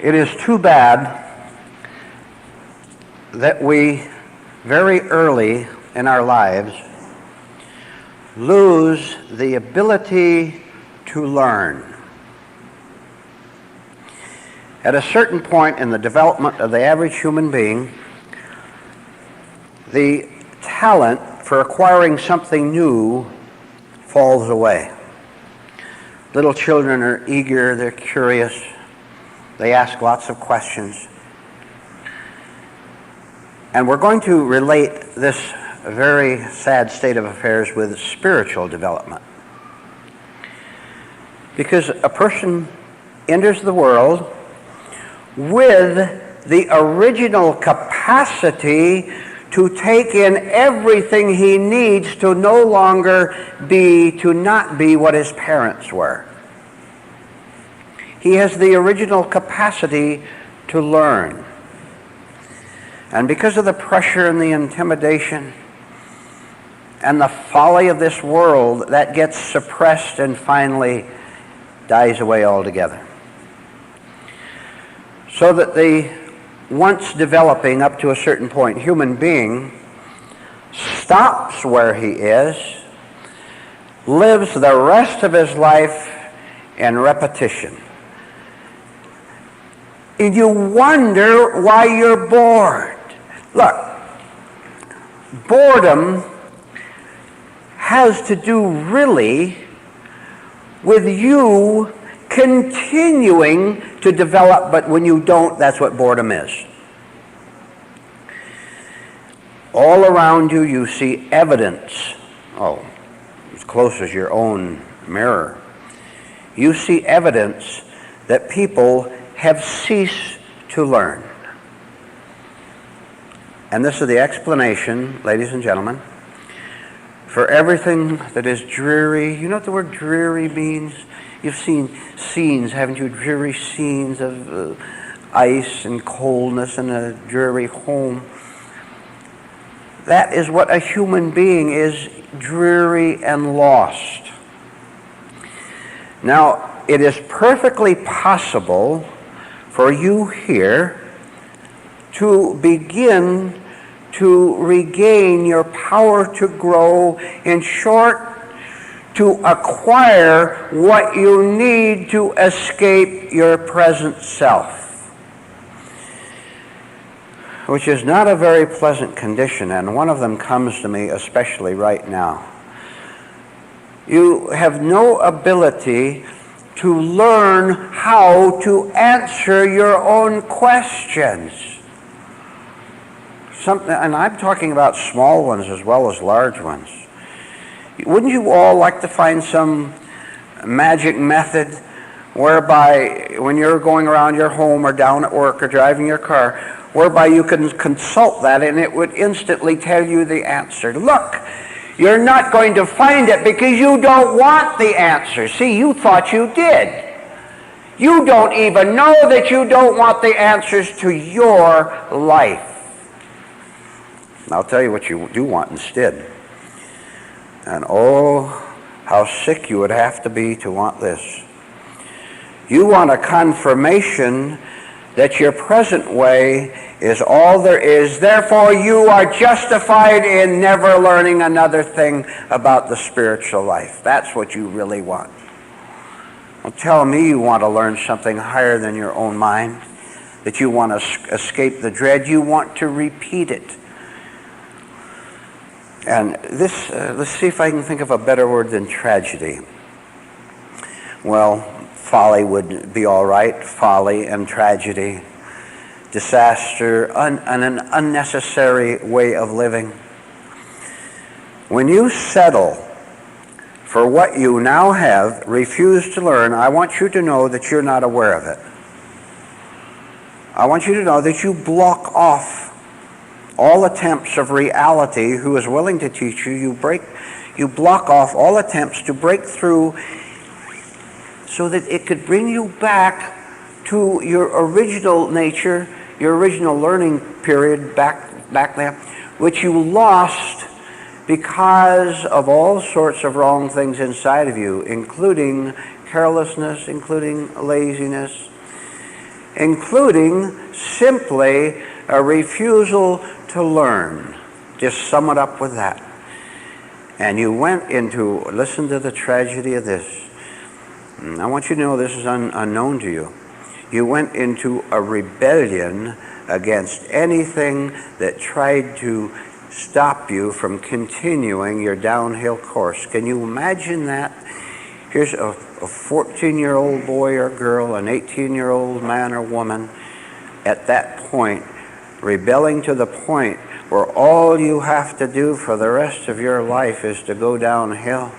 It is too bad that we very early in our lives lose the ability to learn. At a certain point in the development of the average human being, the talent for acquiring something new falls away. Little children are eager, they're curious, they ask lots of questions. And we're going to relate this very sad state of affairs with spiritual development. Because a person enters the world with the original capacity to take in everything he needs to no longer be, to not be what his parents were. He has the original capacity to learn. And because of the pressure and the intimidation and the folly of this world, that gets suppressed and finally dies away altogether. So that the once developing up to a certain point human being stops where he is, lives the rest of his life in repetition. And you wonder why you're bored. Look, boredom has to do really with you continuing to develop, but when you don't, that's what boredom is. All around you, you see evidence. Oh, as close as your own mirror. You see evidence that people have ceased to learn. And this is the explanation, ladies and gentlemen, for everything that is dreary. You know what the word dreary means? You've seen scenes, haven't you? Dreary scenes of ice and coldness and a dreary home. That is what a human being is, dreary and lost. Now, it is perfectly possible for you here to begin to regain your power to grow, in short, to acquire what you need to escape your present self, which is not a very pleasant condition, and one of them comes to me especially right now. You have no ability to learn how to answer your own questions. And I'm talking about small ones as well as large ones. Wouldn't you all like to find some magic method whereby when you're going around your home or down at work or driving your car, whereby you can consult that and it would instantly tell you the answer? Look, you're not going to find it because you don't want the answer. See, you thought you did. You don't even know that you don't want the answers to your life. I'll tell you what you do want instead. And oh, how sick you would have to be to want this. You want a confirmation that your present way is all there is. Therefore, you are justified in never learning another thing about the spiritual life. That's what you really want. Well, tell me you want to learn something higher than your own mind, that you want to escape the dread. You want to repeat it. And this, let's see if I can think of a better word than tragedy. Well, folly would be all right. Folly and tragedy. Disaster, and an unnecessary way of living. When you settle for what you now have, refuse to learn, I want you to know that you're not aware of it. I want you to know that you block off all attempts of reality who is willing to teach you. You block off all attempts to break through so that it could bring you back to your original nature, your original learning period back there, which you lost because of all sorts of wrong things inside of you, including carelessness, including laziness, including simply a refusal to learn. Just sum it up with that. And you went into, listen to the tragedy of this. I want you to know this is unknown to you. You went into a rebellion against anything that tried to stop you from continuing your downhill course. Can you imagine that? Here's a 14-year-old boy or girl, an 18-year-old man or woman, at that point, rebelling to the point where all you have to do for the rest of your life is to go downhill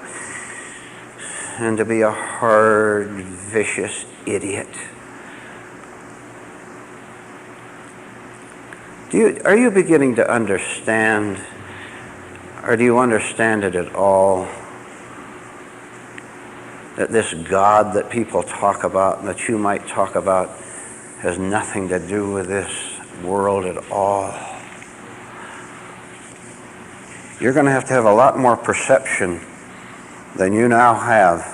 and to be a hard, vicious idiot. Are you beginning to understand, or do you understand it at all, that this God that people talk about and that you might talk about has nothing to do with this world at all? You're going to have a lot more perception than you now have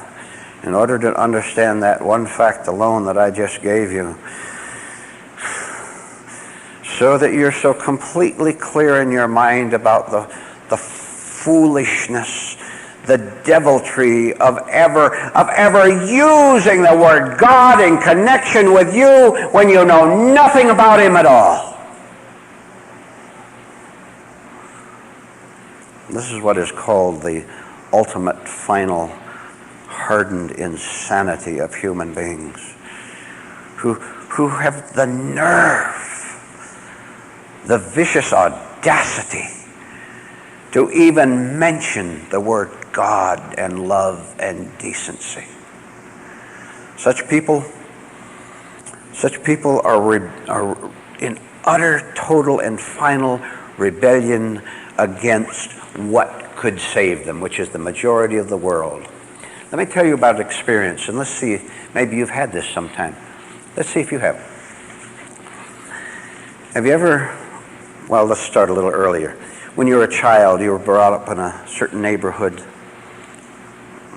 in order to understand that one fact alone that I just gave you, so that you're so completely clear in your mind about the foolishness, the deviltry of ever using the word God in connection with you when you know nothing about him at all. This is what is called the ultimate, final, hardened insanity of human beings who have the nerve, the vicious audacity to even mention the word God and love and decency. Such people are in utter, total, and final rebellion against what could save them, which is the majority of the world. Let me tell you about an experience, and let's see, maybe you've had this sometime. Let's see if you have. Have you ever, well, let's start a little earlier. When you were a child, you were brought up in a certain neighborhood,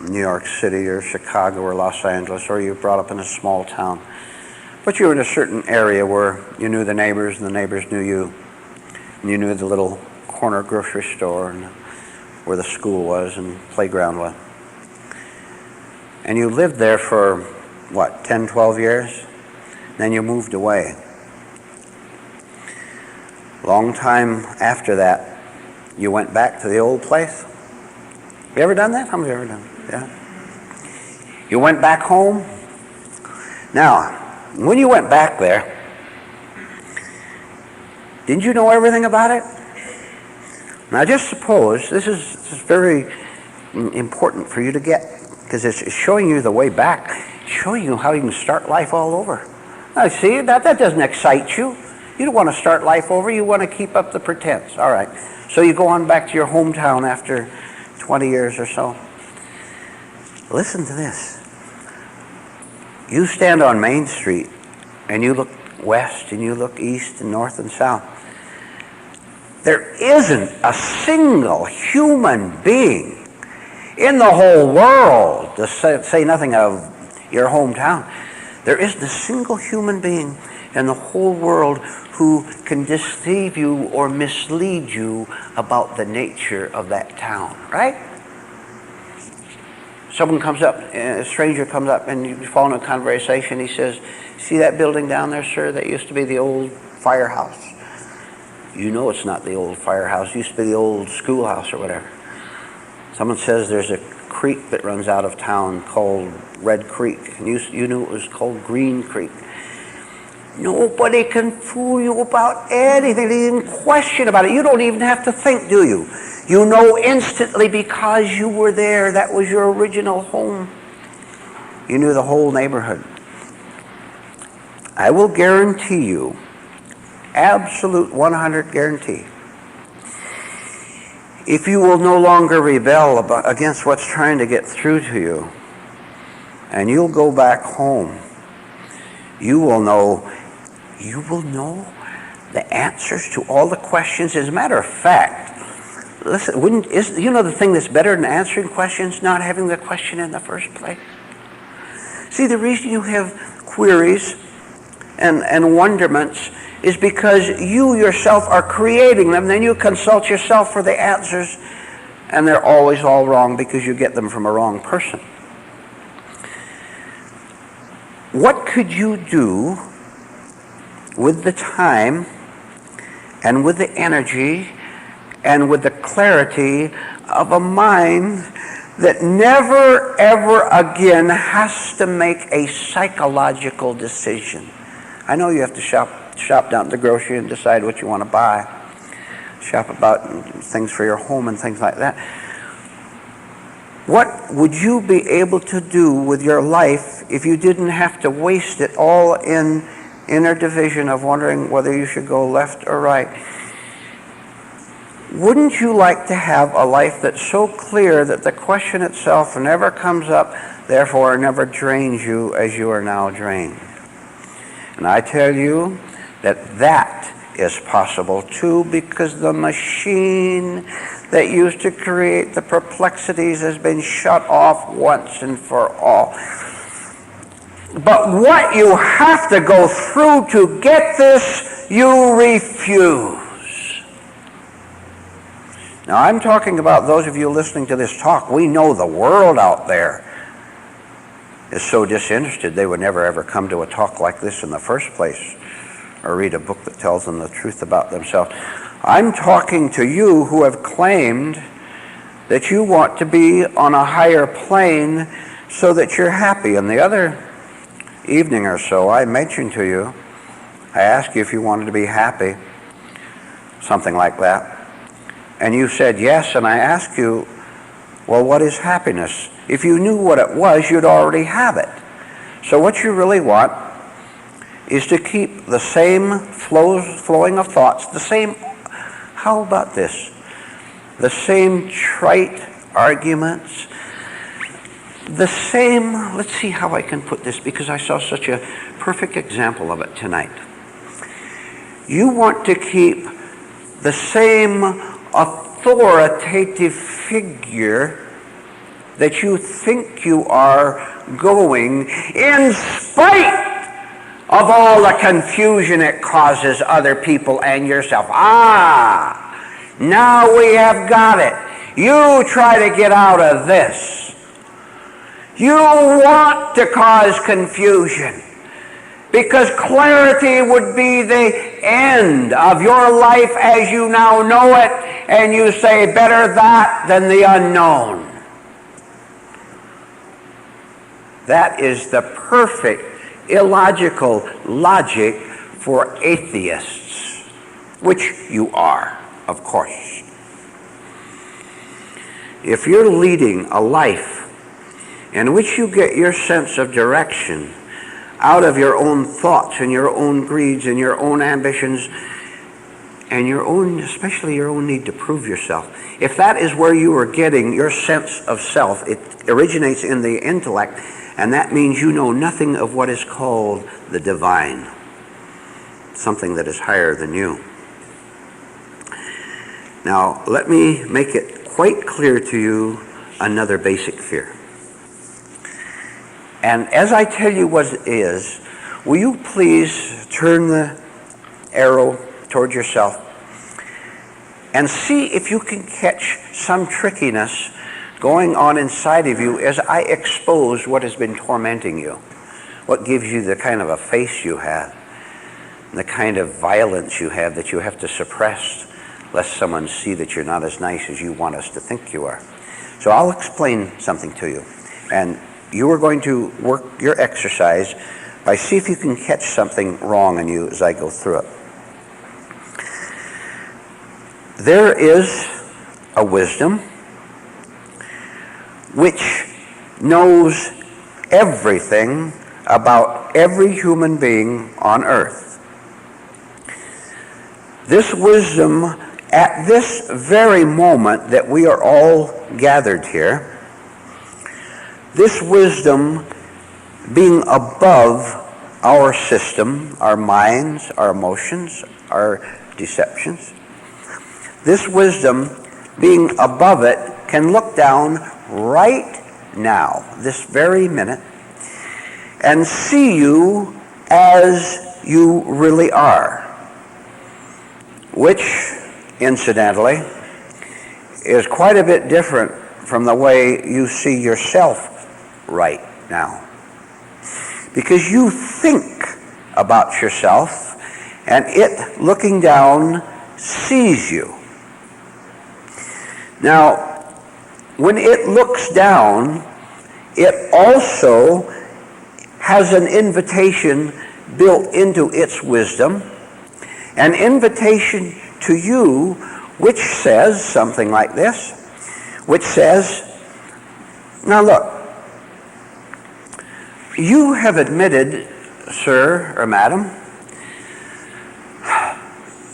New York City or Chicago or Los Angeles, or you were brought up in a small town. But you were in a certain area where you knew the neighbors and the neighbors knew you. And you knew the little corner grocery store and where the school was and playground was. And you lived there for, what, 10, 12 years? Then you moved away. Long time after that, you went back to the old place. Have you ever done that? How many have you ever done it? Yeah. You went back home. Now, when you went back there, didn't you know everything about it? Now, just suppose, this is very important for you to get, because it's showing you the way back, showing you how you can start life all over. Now, see, that doesn't excite you. You don't want to start life over. You want to keep up the pretense. All right. So you go on back to your hometown after 20 years or so. Listen to this. You stand on Main Street and you look west and you look east and north and south. There isn't a single human being in the whole world, to say nothing of your hometown. There isn't a single human being in the whole world who can deceive you or mislead you about the nature of that town, right? Someone comes up, a stranger comes up, and you fall into a conversation. He says, "See that building down there, sir? That used to be the old firehouse." You know it's not the old firehouse. It used to be the old schoolhouse or whatever. Someone says there's a creek that runs out of town called Red Creek, and you knew it was called Green Creek. Nobody can fool you about anything. They even question about it. You don't even have to think, do you? You know instantly because you were there. That was your original home. You knew the whole neighborhood. I will guarantee you, absolute 100 guarantee, if you will no longer rebel against what's trying to get through to you, and you'll go back home, you will know the answers to all the questions. As a matter of fact, listen, you know the thing that's better than answering questions? Not having the question in the first place. See, the reason you have queries and wonderments is because you yourself are creating them. Then you consult yourself for the answers, and they're always all wrong because you get them from a wrong person. What could you do with the time and with the energy and with the clarity of a mind that never ever again has to make a psychological decision? I know you have to shop down at the grocery and decide what you want to buy, shop about things for your home and things like that. What would you be able to do with your life if you didn't have to waste it all in inner division of wondering whether you should go left or right? Wouldn't you like to have a life that's so clear that the question itself never comes up, therefore never drains you as you are now drained? And I tell you that is possible too, because the machine that used to create the perplexities has been shut off once and for all. But what you have to go through to get this, you refuse. Now, I'm talking about those of you listening to this talk. We know the world out there is so disinterested they would never ever come to a talk like this in the first place or read a book that tells them the truth about themselves. I'm talking to you who have claimed that you want to be on a higher plane so that you're happy. And the other evening or so, I mentioned to you, I asked you if you wanted to be happy, something like that. And you said yes, and I asked you, well, what is happiness? If you knew what it was, you'd already have it. So what you really want is to keep the same flowing of thoughts, the same, how about this? The same trite arguments, the same, let's see how I can put this, because I saw such a perfect example of it tonight. You want to keep the same authoritative figure that you think you are going, in spite of all the confusion it causes other people and yourself. Now we have got it. You try to get out of this. You want to cause confusion, because clarity would be the end of your life as you now know it, and you say, better that than the unknown. That is the perfect illogical logic for atheists, which you are, of course. If you're leading a life in which you get your sense of direction out of your own thoughts and your own greeds and your own ambitions and your own, especially your own need to prove yourself, if that is where you are getting your sense of self, it originates in the intellect, and that means you know nothing of what is called the divine, something that is higher than you. Now, let me make it quite clear to you another basic fear. And as I tell you what it is, will you please turn the arrow toward yourself and see if you can catch some trickiness going on inside of you as I expose what has been tormenting you, what gives you the kind of a face you have, and the kind of violence you have that you have to suppress lest someone see that you're not as nice as you want us to think you are. So I'll explain something to you, and you are going to work your exercise by see if you can catch something wrong in you as I go through it. There is a wisdom which knows everything about every human being on earth. This wisdom, at this very moment that we are all gathered here, this wisdom being above our system, our minds, our emotions, our deceptions, this wisdom being above it can look down right now, this very minute, and see you as you really are, which, incidentally, is quite a bit different from the way you see yourself right now. Because you think about yourself, and it, looking down, sees you. Now, when it looks down, it also has an invitation built into its wisdom, an invitation to you which says something like this, which says, now look, you have admitted, sir or madam,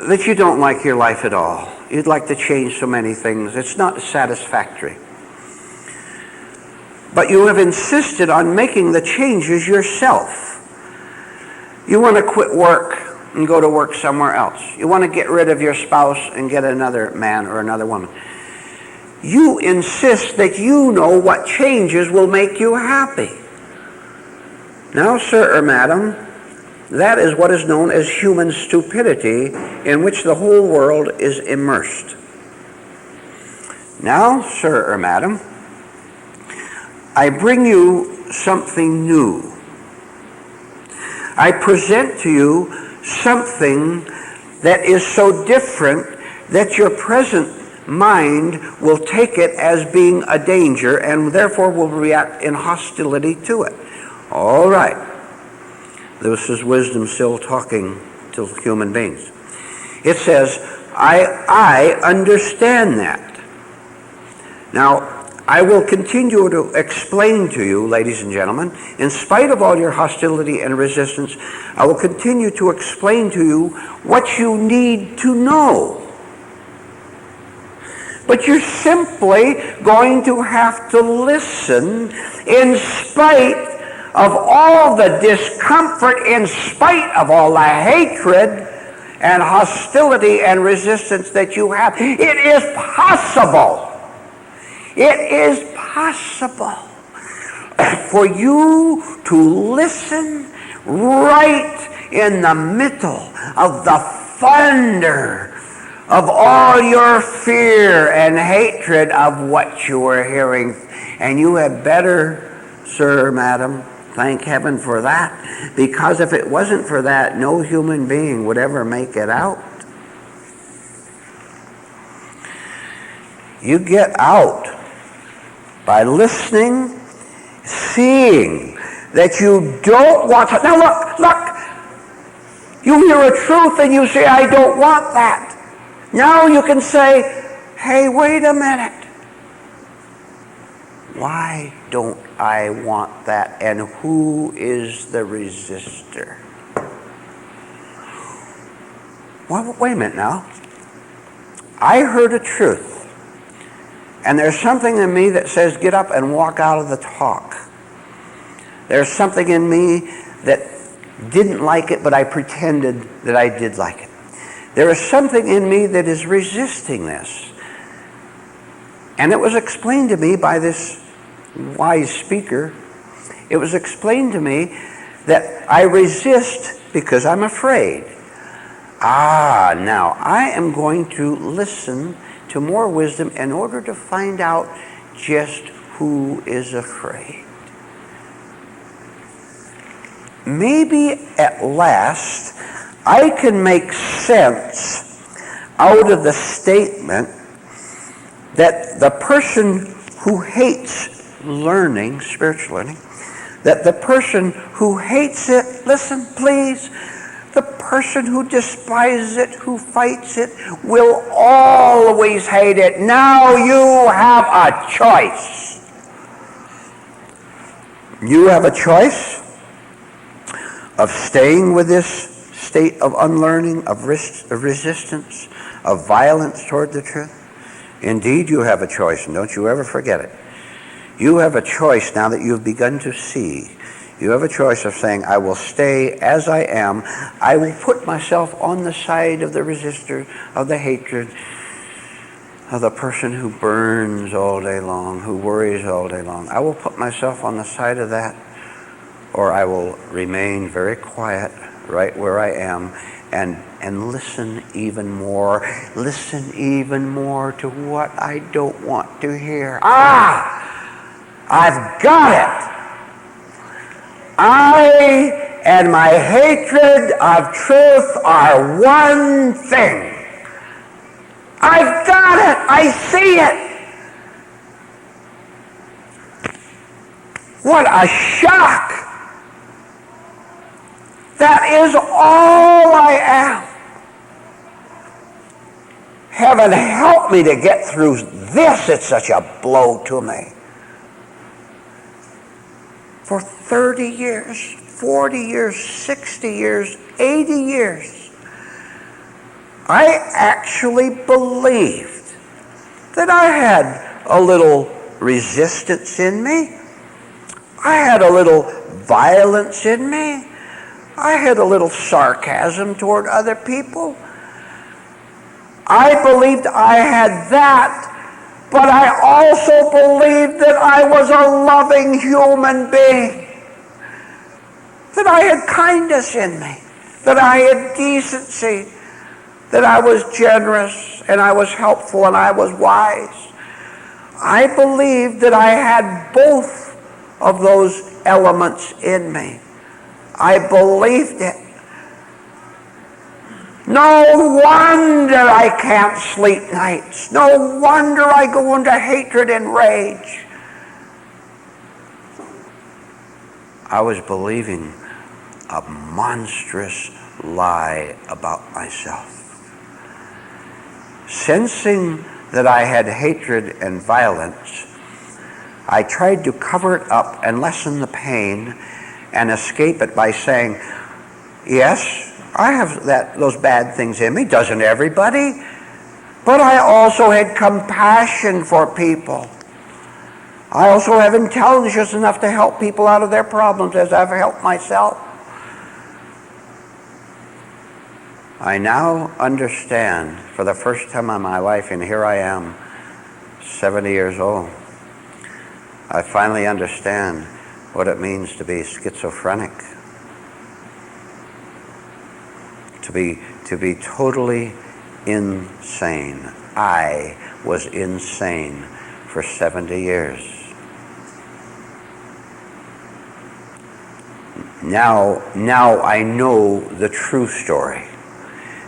that you don't like your life at all. You'd like to change so many things. It's not satisfactory. But you have insisted on making the changes yourself. You want to quit work and go to work somewhere else. You want to get rid of your spouse and get another man or another woman. You insist that you know what changes will make you happy. Now, sir or madam, that is what is known as human stupidity, in which the whole world is immersed. Now, sir or madam, I bring you something new. I present to you something that is so different that your present mind will take it as being a danger and therefore will react in hostility to it. All right. This is wisdom still talking to human beings. It says, I understand that. Now, I will continue to explain to you, ladies and gentlemen, in spite of all your hostility and resistance, I will continue to explain to you what you need to know. But you're simply going to have to listen in spite of all the discomfort, in spite of all the hatred and hostility and resistance that you have. It is possible. It is possible for you to listen right in the middle of the thunder of all your fear and hatred of what you are hearing. And you had better, sir, madam, thank heaven for that, because if it wasn't for that, no human being would ever make it out. You get out by listening, seeing that you don't want to. Now look, you hear a truth and you say, I don't want that. Now you can say, hey, wait a minute. Why don't I want that? And who is the resistor? Well, wait a minute now. I heard a truth. And there's something in me that says, get up and walk out of the talk. There's something in me that didn't like it, but I pretended that I did like it. There is something in me that is resisting this. And it was explained to me by this wise speaker. It was explained to me that I resist because I'm afraid. Now I am going to listen to more wisdom in order to find out just who is afraid. Maybe at last I can make sense out of the statement that the person who hates learning, spiritual learning, that the person who hates it, listen please, the person who despises it, who fights it, will always hate it. Now you have a choice. You have a choice of staying with this state of unlearning, of resistance, of violence toward the truth. Indeed, you have a choice, and don't you ever forget it. You have a choice now that you've begun to see. You have a choice of saying, I will stay as I am. I will put myself on the side of the resistor, of the hatred, of the person who burns all day long, who worries all day long. I will put myself on the side of that, or I will remain very quiet, right where I am and listen even more. Listen even more to what I don't want to hear. I've got it. I and my hatred of truth are one thing. I've got it. I see it. What a shock. That is all I am. Heaven help me to get through this. It's such a blow to me. For 30 years, 40 years, 60 years, 80 years, I actually believed that I had a little resistance in me. I had a little violence in me. I had a little sarcasm toward other people. I believed I had that, but I also believed that I was a loving human being, that I had kindness in me, that I had decency, that I was generous and I was helpful and I was wise. I believed that I had both of those elements in me. I believed it. No wonder I can't sleep nights. No wonder I go into hatred and rage. I was believing a monstrous lie about myself. Sensing that I had hatred and violence, I tried to cover it up and lessen the pain and escape it by saying, yes, I have those bad things in me. Doesn't everybody? But I also had compassion for people. I also have intelligence enough to help people out of their problems as I've helped myself. I now understand for the first time in my life, and here I am, 70 years old. I finally understand what it means to be schizophrenic. To be totally insane. I was insane for 70 years. Now I know the true story.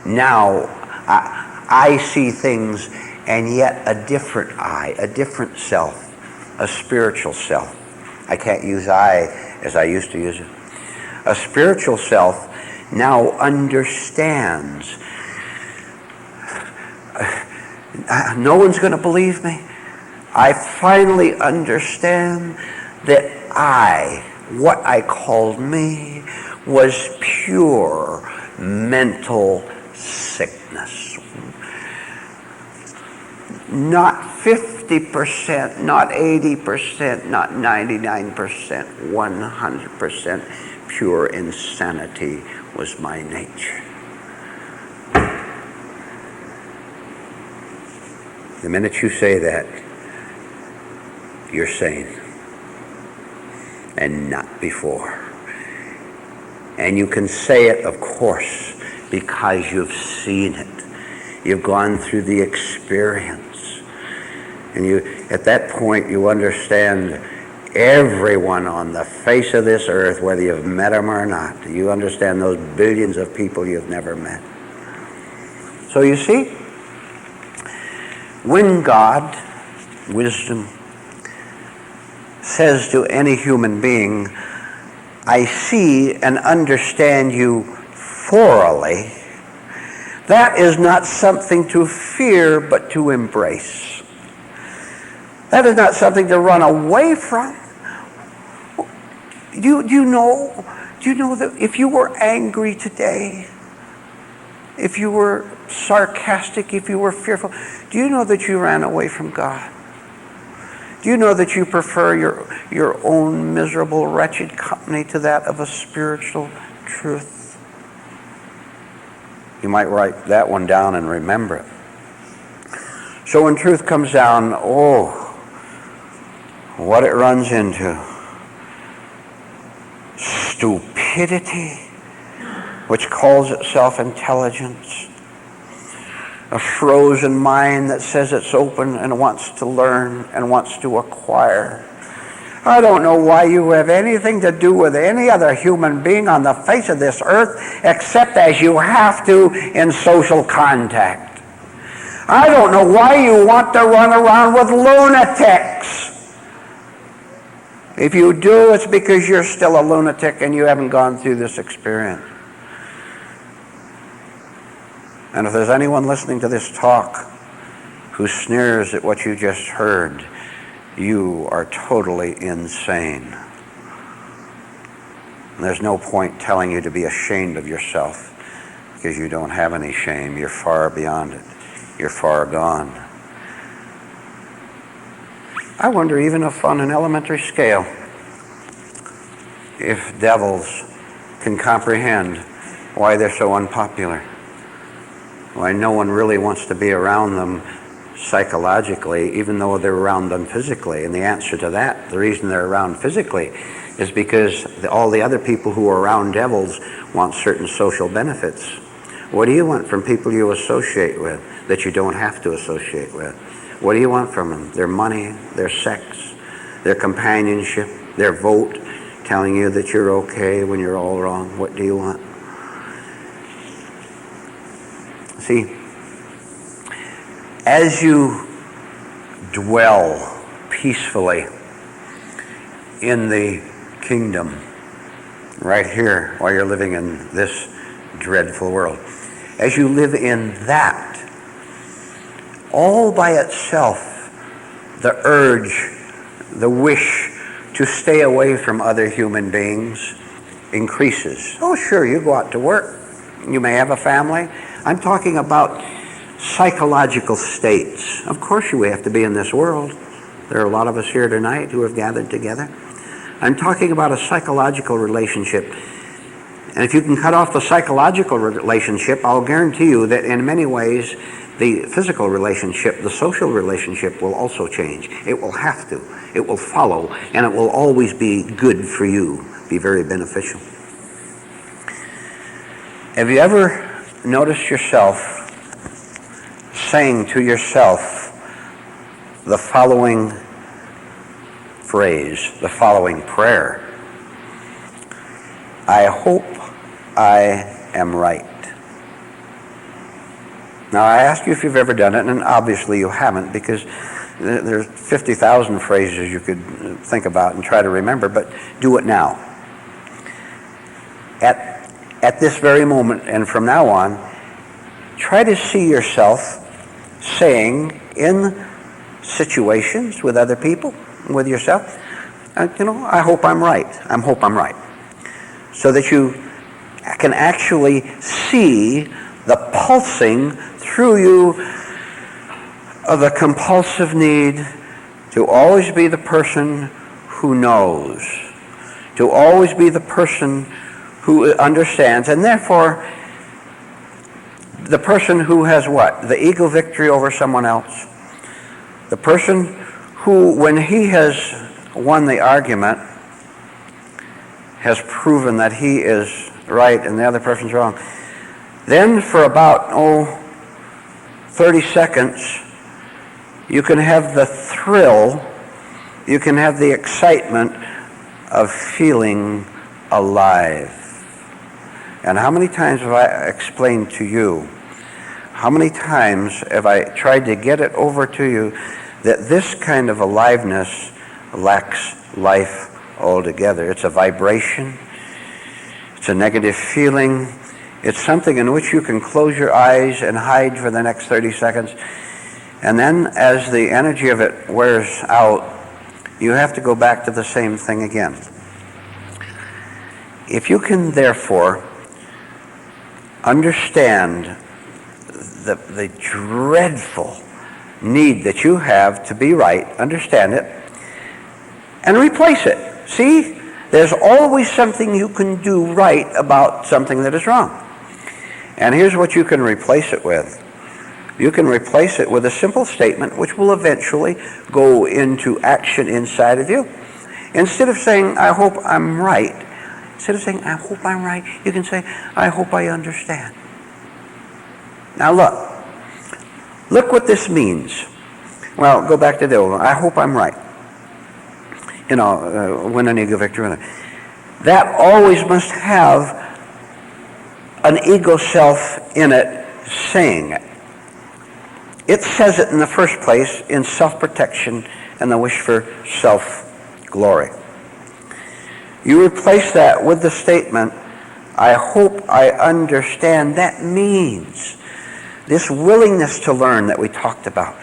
Now I see things, and yet a different I, a different self, a spiritual self. I can't use I as I used to use it. A spiritual self now understands. No one's going to believe me. I finally understand that what I called me, was pure mental sickness. Not 50%, not 80%, not 99%, 100% pure insanity was my nature. The minute you say that, you're sane. And not before. And you can say it, of course, because you've seen it. You've gone through the experience. And at that point, you understand everyone on the face of this earth, whether you've met them or not. You understand those billions of people you've never met. So you see, when God, wisdom, says to any human being, I see and understand you thoroughly, that is not something to fear, but to embrace. That is not something to run away from. Do you know that if you were angry today, if you were sarcastic, if you were fearful, do you know that you ran away from God? Do you know that you prefer your own miserable, wretched company to that of a spiritual truth? You might write that one down and remember it. So when truth comes down, what it runs into. Stupidity, which calls itself intelligence, a frozen mind that says it's open and wants to learn and wants to acquire. I don't know why you have anything to do with any other human being on the face of this earth except as you have to in social contact. I don't know why you want to run around with lunatics. If you do, it's because you're still a lunatic and you haven't gone through this experience. And if there's anyone listening to this talk who sneers at what you just heard, you are totally insane. And there's no point telling you to be ashamed of yourself because you don't have any shame. You're far beyond it. You're far gone. I wonder, even if on an elementary scale, if devils can comprehend why they're so unpopular, why no one really wants to be around them psychologically, even though they're around them physically. And the answer to that, the reason they're around physically, is because all the other people who are around devils want certain social benefits. What do you want from people you associate with that you don't have to associate with? What do you want from them? Their money, their sex, their companionship, their vote, telling you that you're okay when you're all wrong. What do you want? See, as you dwell peacefully in the kingdom, right here, while you're living in this dreadful world, as you live in that, all by itself, the urge, the wish to stay away from other human beings increases. Oh, sure, you go out to work. You may have a family. I'm talking about psychological states. Of course you have to be in this world. There are a lot of us here tonight who have gathered together. I'm talking about a psychological relationship. And if you can cut off the psychological relationship, I'll guarantee you that in many ways, the physical relationship, the social relationship will also change. It will have to. It will follow, and it will always be good for you, be very beneficial. Have you ever noticed yourself saying to yourself the following phrase, the following prayer? I hope I am right. Now, I ask you if you've ever done it, and obviously you haven't, because there's 50,000 phrases you could think about and try to remember, but do it now. At this very moment and from now on, try to see yourself saying in situations with other people, with yourself, I hope I'm right. I hope I'm right. So that you can actually see the pulsing through you of the compulsive need to always be the person who knows, to always be the person who understands, and therefore the person who has what? The ego victory over someone else. The person who, when he has won the argument, has proven that he is right and the other person's wrong. Then for about 30 seconds, you can have the thrill, you can have the excitement of feeling alive. And how many times have I explained to you, how many times have I tried to get it over to you that this kind of aliveness lacks life altogether? It's a vibration, it's a negative feeling, it's something in which you can close your eyes and hide for the next 30 seconds. And then as the energy of it wears out, you have to go back to the same thing again. If you can therefore understand the dreadful need that you have to be right, understand it, and replace it. See, there's always something you can do right about something that is wrong. And here's what you can replace it with. You can replace it with a simple statement which will eventually go into action inside of you. Instead of saying, I hope I'm right, Instead of saying, I hope I'm right, you can say, I hope I understand. Now look what this means. Well, go back to the old one. I hope I'm right. Win an ego victory. That always must have an ego self in it saying it. It says it in the first place in self-protection and the wish for self-glory. You replace that with the statement, I hope I understand. That means this willingness to learn that we talked about.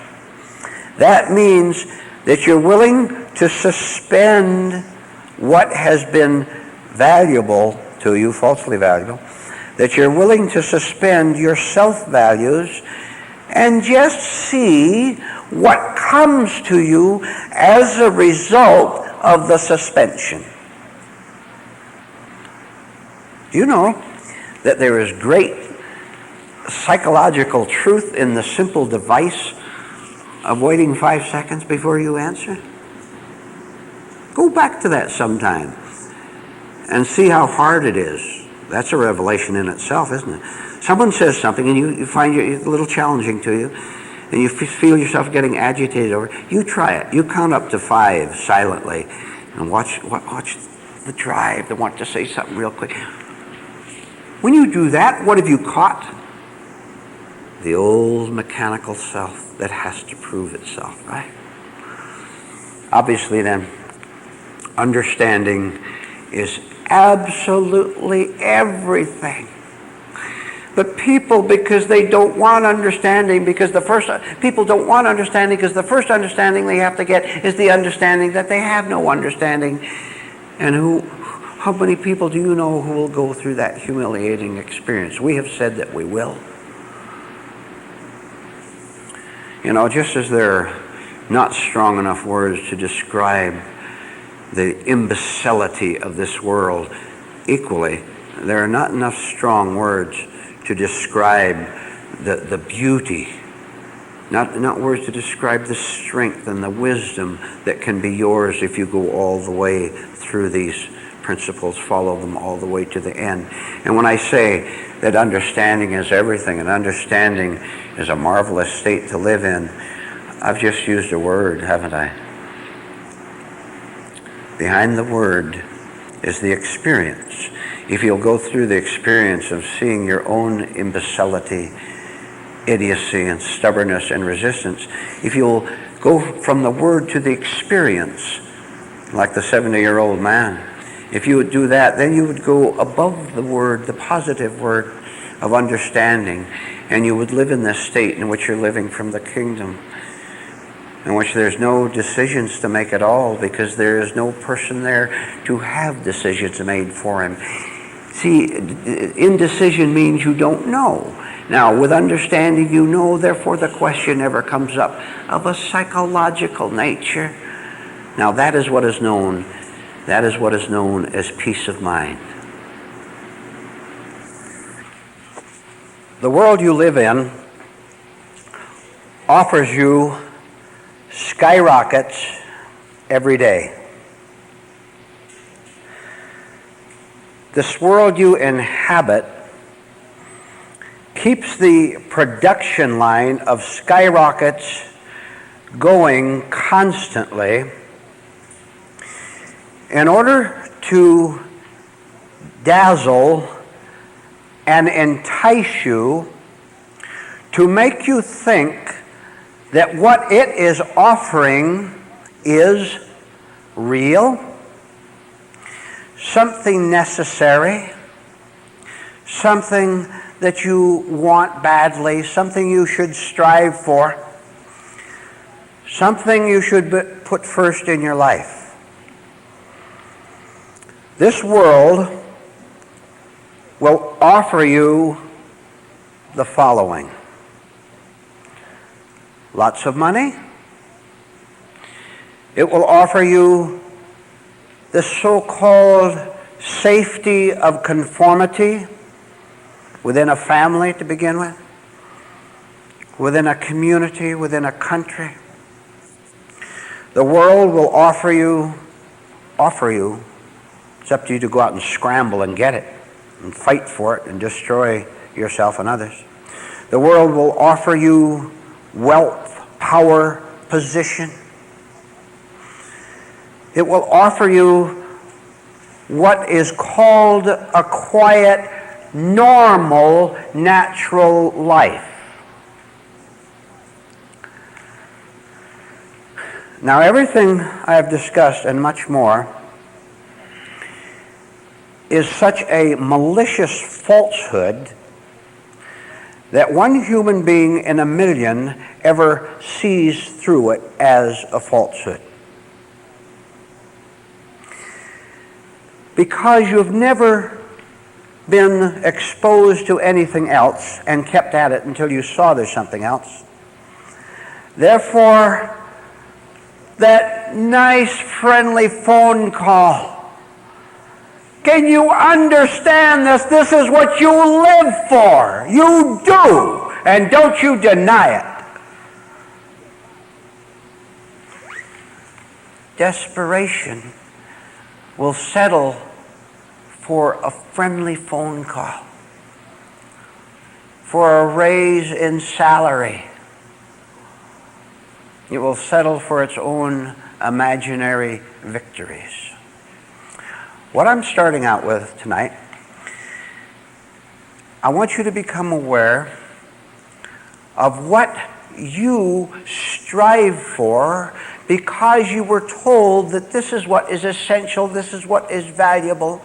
That means that you're willing to suspend what has been valuable to you, falsely valuable, that you're willing to suspend your self-values and just see what comes to you as a result of the suspension. Do you know that there is great psychological truth in the simple device of waiting 5 seconds before you answer? Go back to that sometime and see how hard it is. That's a revelation in itself, isn't it? Someone says something and you find it a little challenging to you and you feel yourself getting agitated over it. You try it. You count up to 5 silently and watch the drive. They want to say something real quick. When you do that, what have you caught? The old mechanical self that has to prove itself, right? Obviously then, understanding is absolutely everything. But people, because they don't want understanding, people don't want understanding because the first understanding they have to get is the understanding that they have no understanding. And how many people do you know who will go through that humiliating experience? We have said that we will. Just as there are not strong enough words to describe the imbecility of this world, equally, there are not enough strong words to describe the beauty, not words to describe the strength and the wisdom that can be yours if you go all the way through these principles, follow them all the way to the end. And when I say that understanding is everything and understanding is a marvelous state to live in, I've just used a word, haven't I? Behind the word is the experience. If you'll go through the experience of seeing your own imbecility, idiocy, and stubbornness and resistance, if you'll go from the word to the experience, like the 70-year-old man, if you would do that, then you would go above the word, the positive word of understanding, and you would live in this state in which you're living from the kingdom, in which there's no decisions to make at all, because there is no person there to have decisions made for him. See, indecision means you don't know. Now, with understanding, you know, therefore the question never comes up of a psychological nature. Now, that is what is known as peace of mind. The world you live in offers you skyrockets every day. This world you inhabit keeps the production line of skyrockets going constantly in order to dazzle and entice you, to make you think that what it is offering is real, something necessary, something that you want badly, something you should strive for, something you should put first in your life. This world will offer you the following: lots of money. It will offer you the so-called safety of conformity within a family to begin with, within a community, within a country. The world will offer you It's up to you to go out and scramble and get it and fight for it and destroy yourself and others. The world will offer you wealth, power, position. It will offer you what is called a quiet, normal, natural life. Now, everything I have discussed and much more is such a malicious falsehood that one human being in a million ever sees through it as a falsehood. Because you've never been exposed to anything else and kept at it until you saw there's something else. Therefore, that nice, friendly phone call. Can you understand this? This is what you live for. You do. And don't you deny it. Desperation will settle for a friendly phone call, for a raise in salary. It will settle for its own imaginary victories. What I'm starting out with tonight, I want you to become aware of what you strive for because you were told that this is what is essential, this is what is valuable.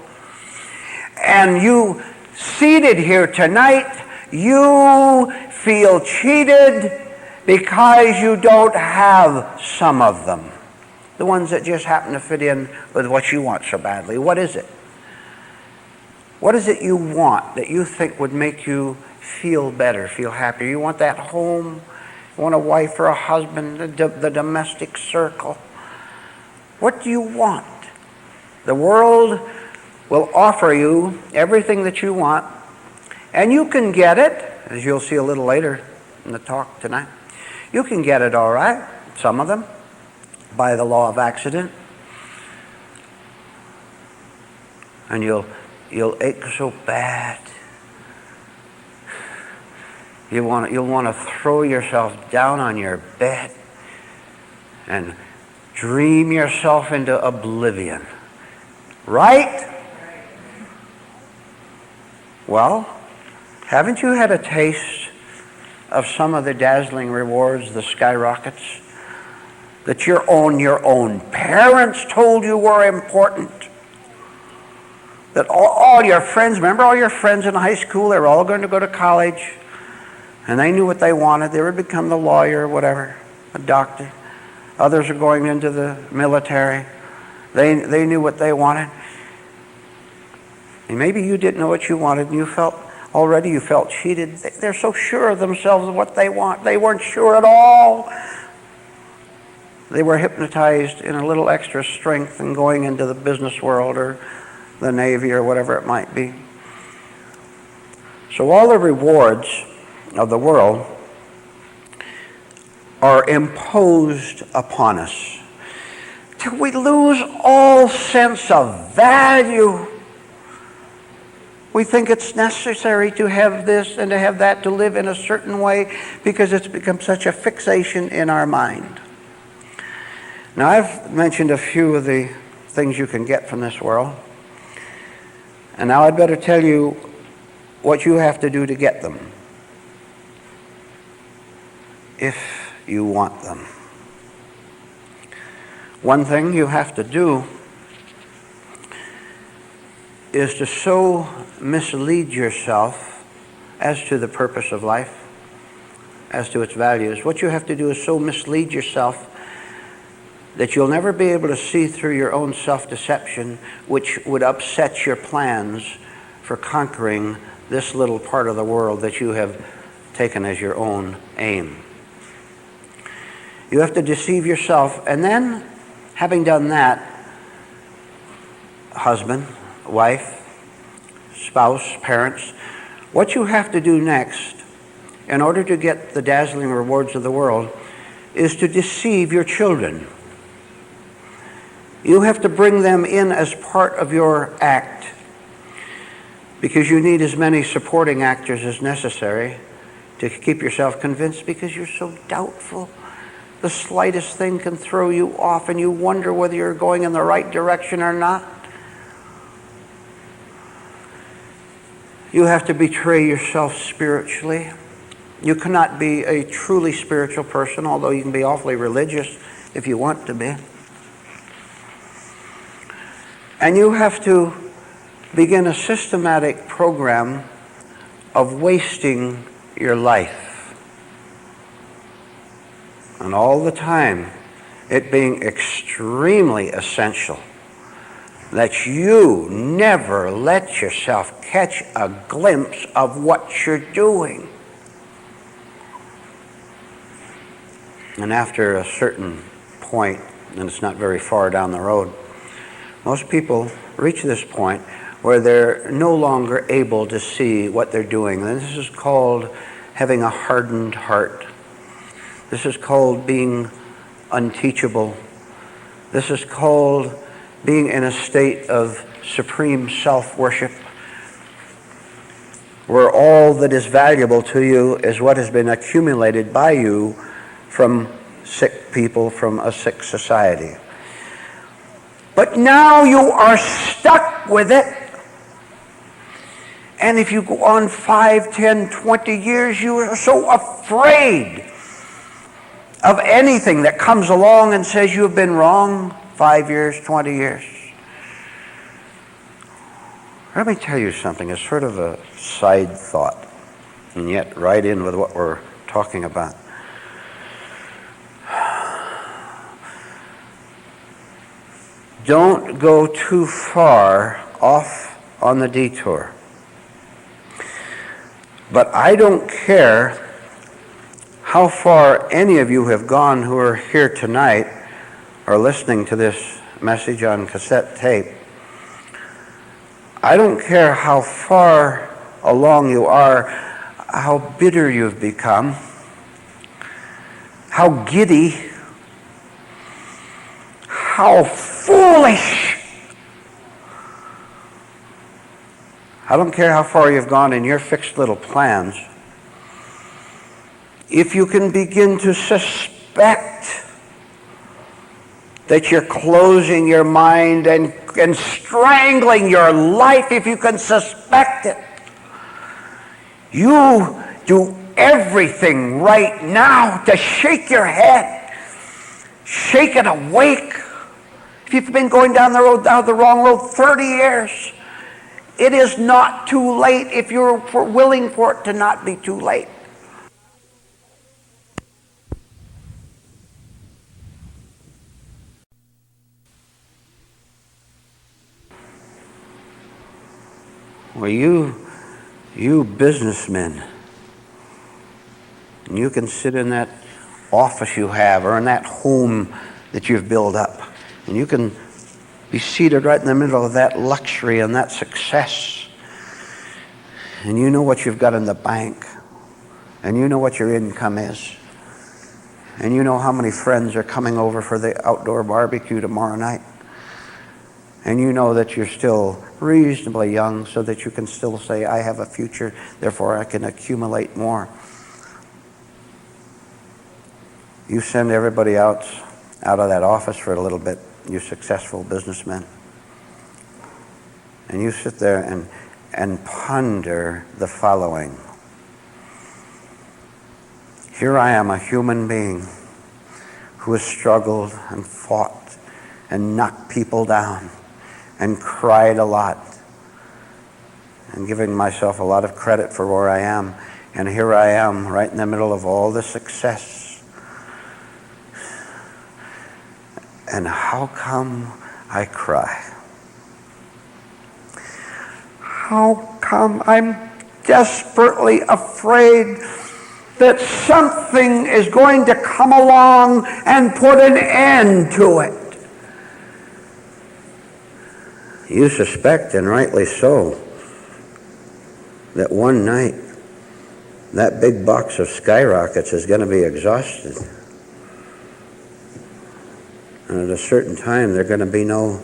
And you seated here tonight, you feel cheated because you don't have some of them. The ones that just happen to fit in with what you want so badly. What is it? What is it you want that you think would make you feel better, feel happier? You want that home? You want a wife or a husband, the domestic circle? What do you want? The world will offer you everything that you want, and you can get it, as you'll see a little later in the talk tonight. You can get it all right, some of them, by the law of accident. And you'll ache so bad. You'll want to throw yourself down on your bed and dream yourself into oblivion. Right? Well, haven't you had a taste of some of the dazzling rewards, the skyrockets, that your own parents told you were important? That all your friends, remember all your friends in high school, they were all going to go to college, and they knew what they wanted. They would become the lawyer or whatever, a doctor. Others are going into the military. They knew what they wanted. And maybe you didn't know what you wanted, and you felt cheated. They're so sure of themselves of what they want. They weren't sure at all. They were hypnotized in a little extra strength and going into the business world or the Navy or whatever it might be. So all the rewards of the world are imposed upon us till we lose all sense of value. We think it's necessary to have this and to have that, to live in a certain way, because it's become such a fixation in our mind. Now, I've mentioned a few of the things you can get from this world. And now I'd better tell you what you have to do to get them, if you want them. One thing you have to do is to so mislead yourself as to the purpose of life, as to its values. What you have to do is so mislead yourself that you'll never be able to see through your own self-deception, which would upset your plans for conquering this little part of the world that you have taken as your own aim. You have to deceive yourself, and then, having done that, husband, wife, spouse, parents, what you have to do next in order to get the dazzling rewards of the world is to deceive your children. You have to bring them in as part of your act, because you need as many supporting actors as necessary to keep yourself convinced, because you're so doubtful. The slightest thing can throw you off, and you wonder whether you're going in the right direction or not. You have to betray yourself spiritually. You cannot be a truly spiritual person, although you can be awfully religious if you want to be. And you have to begin a systematic program of wasting your life. And all the time, it being extremely essential that you never let yourself catch a glimpse of what you're doing. And after a certain point, and it's not very far down the road, most people reach this point where they're no longer able to see what they're doing. And this is called having a hardened heart. This is called being unteachable. This is called being in a state of supreme self-worship, where all that is valuable to you is what has been accumulated by you from sick people, from a sick society. But now you are stuck with it. And if you go on 5, 10, 20 years, you are so afraid of anything that comes along and says you've been wrong 5 years, 20 years. Let me tell you something. It's sort of a side thought, and yet right in with what we're talking about. Don't go too far off on the detour. But I don't care how far any of you have gone who are here tonight or listening to this message on cassette tape. I don't care how far along you are, how bitter you've become, how giddy, how foolish. I don't care how far you've gone in your fixed little plans. If you can begin to suspect that you're closing your mind and strangling your life, if you can suspect it, you do everything right now to shake your head, shake it awake. If you've been going down the wrong road 30 years, it is not too late if you're willing for it to not be too late. Well, you businessmen, and you can sit in that office you have or in that home that you've built up, and you can be seated right in the middle of that luxury and that success, and you know what you've got in the bank, and you know what your income is, and you know how many friends are coming over for the outdoor barbecue tomorrow night, and you know that you're still reasonably young so that you can still say, I have a future, therefore I can accumulate more. You send everybody out of that office for a little bit, you successful businessmen, and you sit there and ponder the following. Here I am, a human being who has struggled and fought and knocked people down and cried a lot and giving myself a lot of credit for where I am. And here I am right in the middle of all the success. And how come I cry? How come I'm desperately afraid that something is going to come along and put an end to it? You suspect, and rightly so, that one night that big box of skyrockets is going to be exhausted. And at a certain time, there's going to be no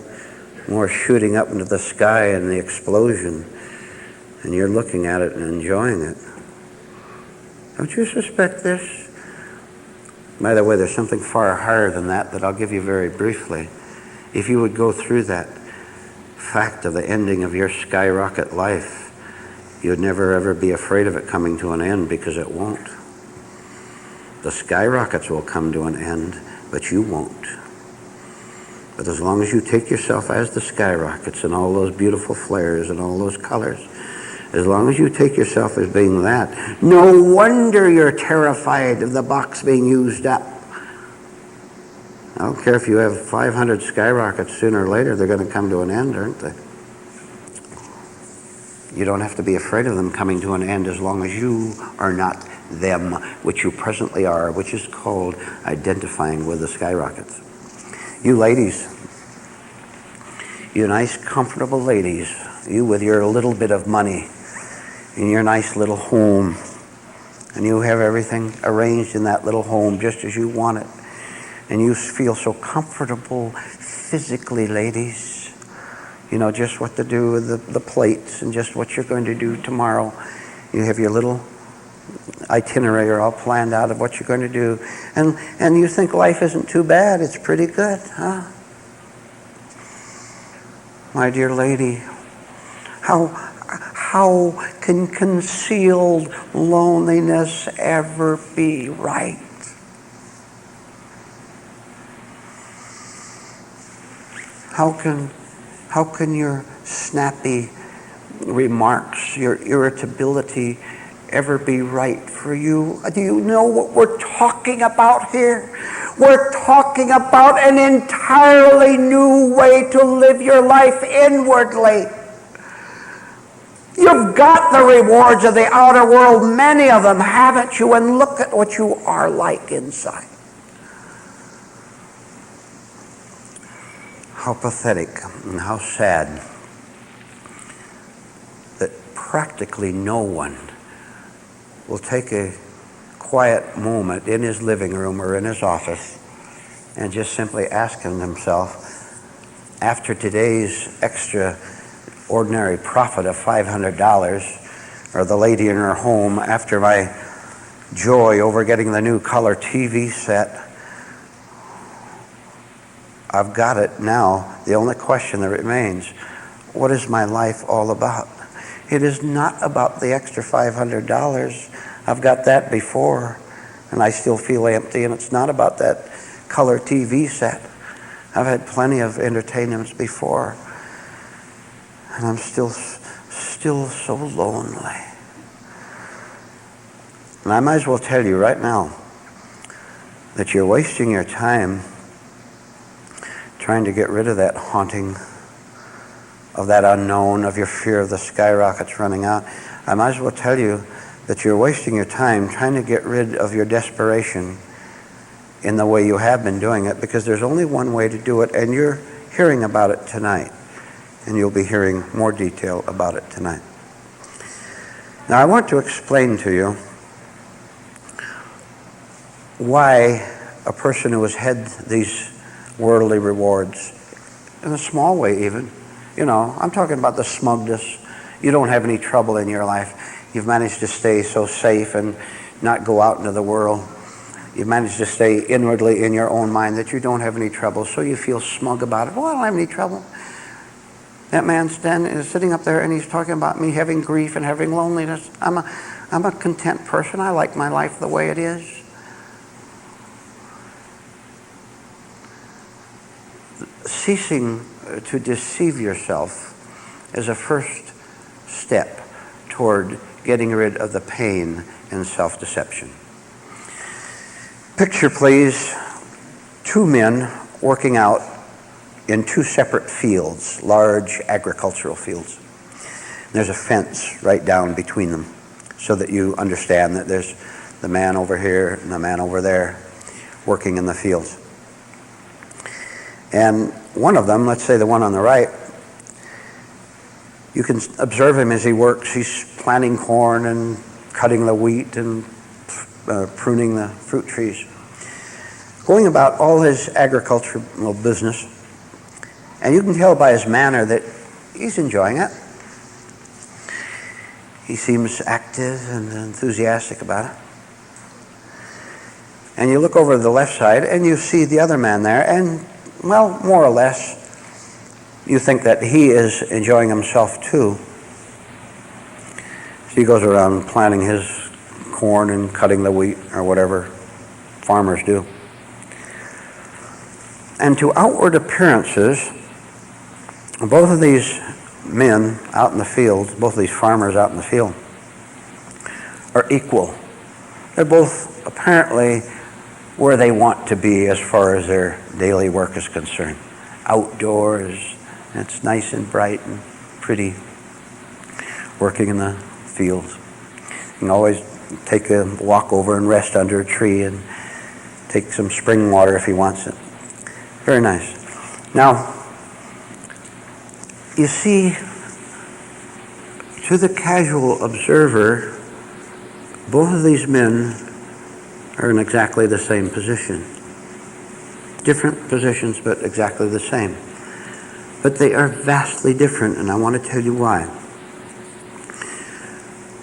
more shooting up into the sky and the explosion. And you're looking at it and enjoying it. Don't you suspect this? By the way, there's something far higher than that I'll give you very briefly. If you would go through that fact of the ending of your skyrocket life, you'd never ever be afraid of it coming to an end, because it won't. The skyrockets will come to an end, but you won't. But as long as you take yourself as the skyrockets and all those beautiful flares and all those colors, as long as you take yourself as being that, no wonder you're terrified of the box being used up. I don't care if you have 500 skyrockets, sooner or later they're going to come to an end, aren't they? You don't have to be afraid of them coming to an end as long as you are not them, which you presently are, which is called identifying with the skyrockets. You ladies, you nice, comfortable ladies, you with your little bit of money in your nice little home, and you have everything arranged in that little home just as you want it, and you feel so comfortable physically, ladies. You know just what to do with the plates and just what you're going to do tomorrow. You have your little itinerary all planned out of what you're going to do, and you think life isn't too bad. It's pretty good, huh? My dear lady, how can concealed loneliness ever be right? How can your snappy remarks, your irritability ever be right for you? Do you know what we're talking about here? We're talking about an entirely new way to live your life inwardly. You've got the rewards of the outer world, many of them, haven't you? And look at what you are like inside. How pathetic and how sad that practically no one will take a quiet moment in his living room or in his office and just simply ask himself, after today's extraordinary profit of $500, or the lady in her home, after my joy over getting the new color TV set, I've got it now. The only question that remains, what is my life all about? It is not about the extra $500. I've got that before, and I still feel empty, and it's not about that color TV set. I've had plenty of entertainments before, and I'm still so lonely. And I might as well tell you right now that you're wasting your time trying to get rid of that haunting, of that unknown, of your fear of the skyrockets running out. I might as well tell you that you're wasting your time trying to get rid of your desperation in the way you have been doing it, because there's only one way to do it, and you're hearing about it tonight, and you'll be hearing more detail about it tonight. Now, I want to explain to you why a person who has had these worldly rewards, in a small way even, you know, I'm talking about the smugness. You don't have any trouble in your life. You've managed to stay so safe and not go out into the world. You've managed to stay inwardly in your own mind that you don't have any trouble, so you feel smug about it. Well, I don't have any trouble. That man's sitting up there and he's talking about me having grief and having loneliness. I'm a content person. I like my life the way it is. Ceasing to deceive yourself is a first step toward getting rid of the pain in self-deception. Picture, please, two men working out in two separate fields, large agricultural fields. There's a fence right down between them so that you understand that there's the man over here and the man over there working in the fields. And one of them, let's say the one on the right, you can observe him as he works. He's planting corn and cutting the wheat and pruning the fruit trees. going about all his agricultural business, and you can tell by his manner that he's enjoying it. He seems active and enthusiastic about it. And you look over to the left side and you see the other man there, and, well, more or less, you think that he is enjoying himself too. So he goes around planting his corn and cutting the wheat or whatever farmers do. And to outward appearances, both of these men out in the field, both of these farmers out in the field, are equal. They're both apparently where they want to be as far as their daily work is concerned. Outdoors, it's nice and bright and pretty, working in the fields. You can always take a walk over and rest under a tree and take some spring water if he wants it. Very nice. Now, you see, to the casual observer, both of these men are in exactly the same position. Different positions, but exactly the same. But they are vastly different, and I want to tell you why.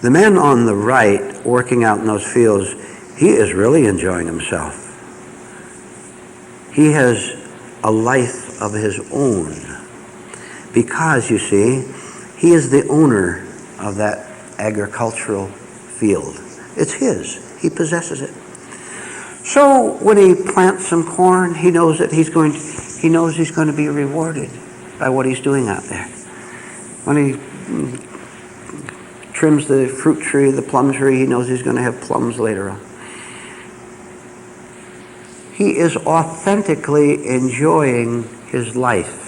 The man on the right, working out in those fields, he is really enjoying himself. He has a life of his own. Because, you see, he is the owner of that agricultural field. It's his. He possesses it. So when he plants some corn, he knows that he's going to be rewarded by what he's doing out there. When he trims the fruit tree, the plum tree, he knows he's going to have plums later on. He is authentically enjoying his life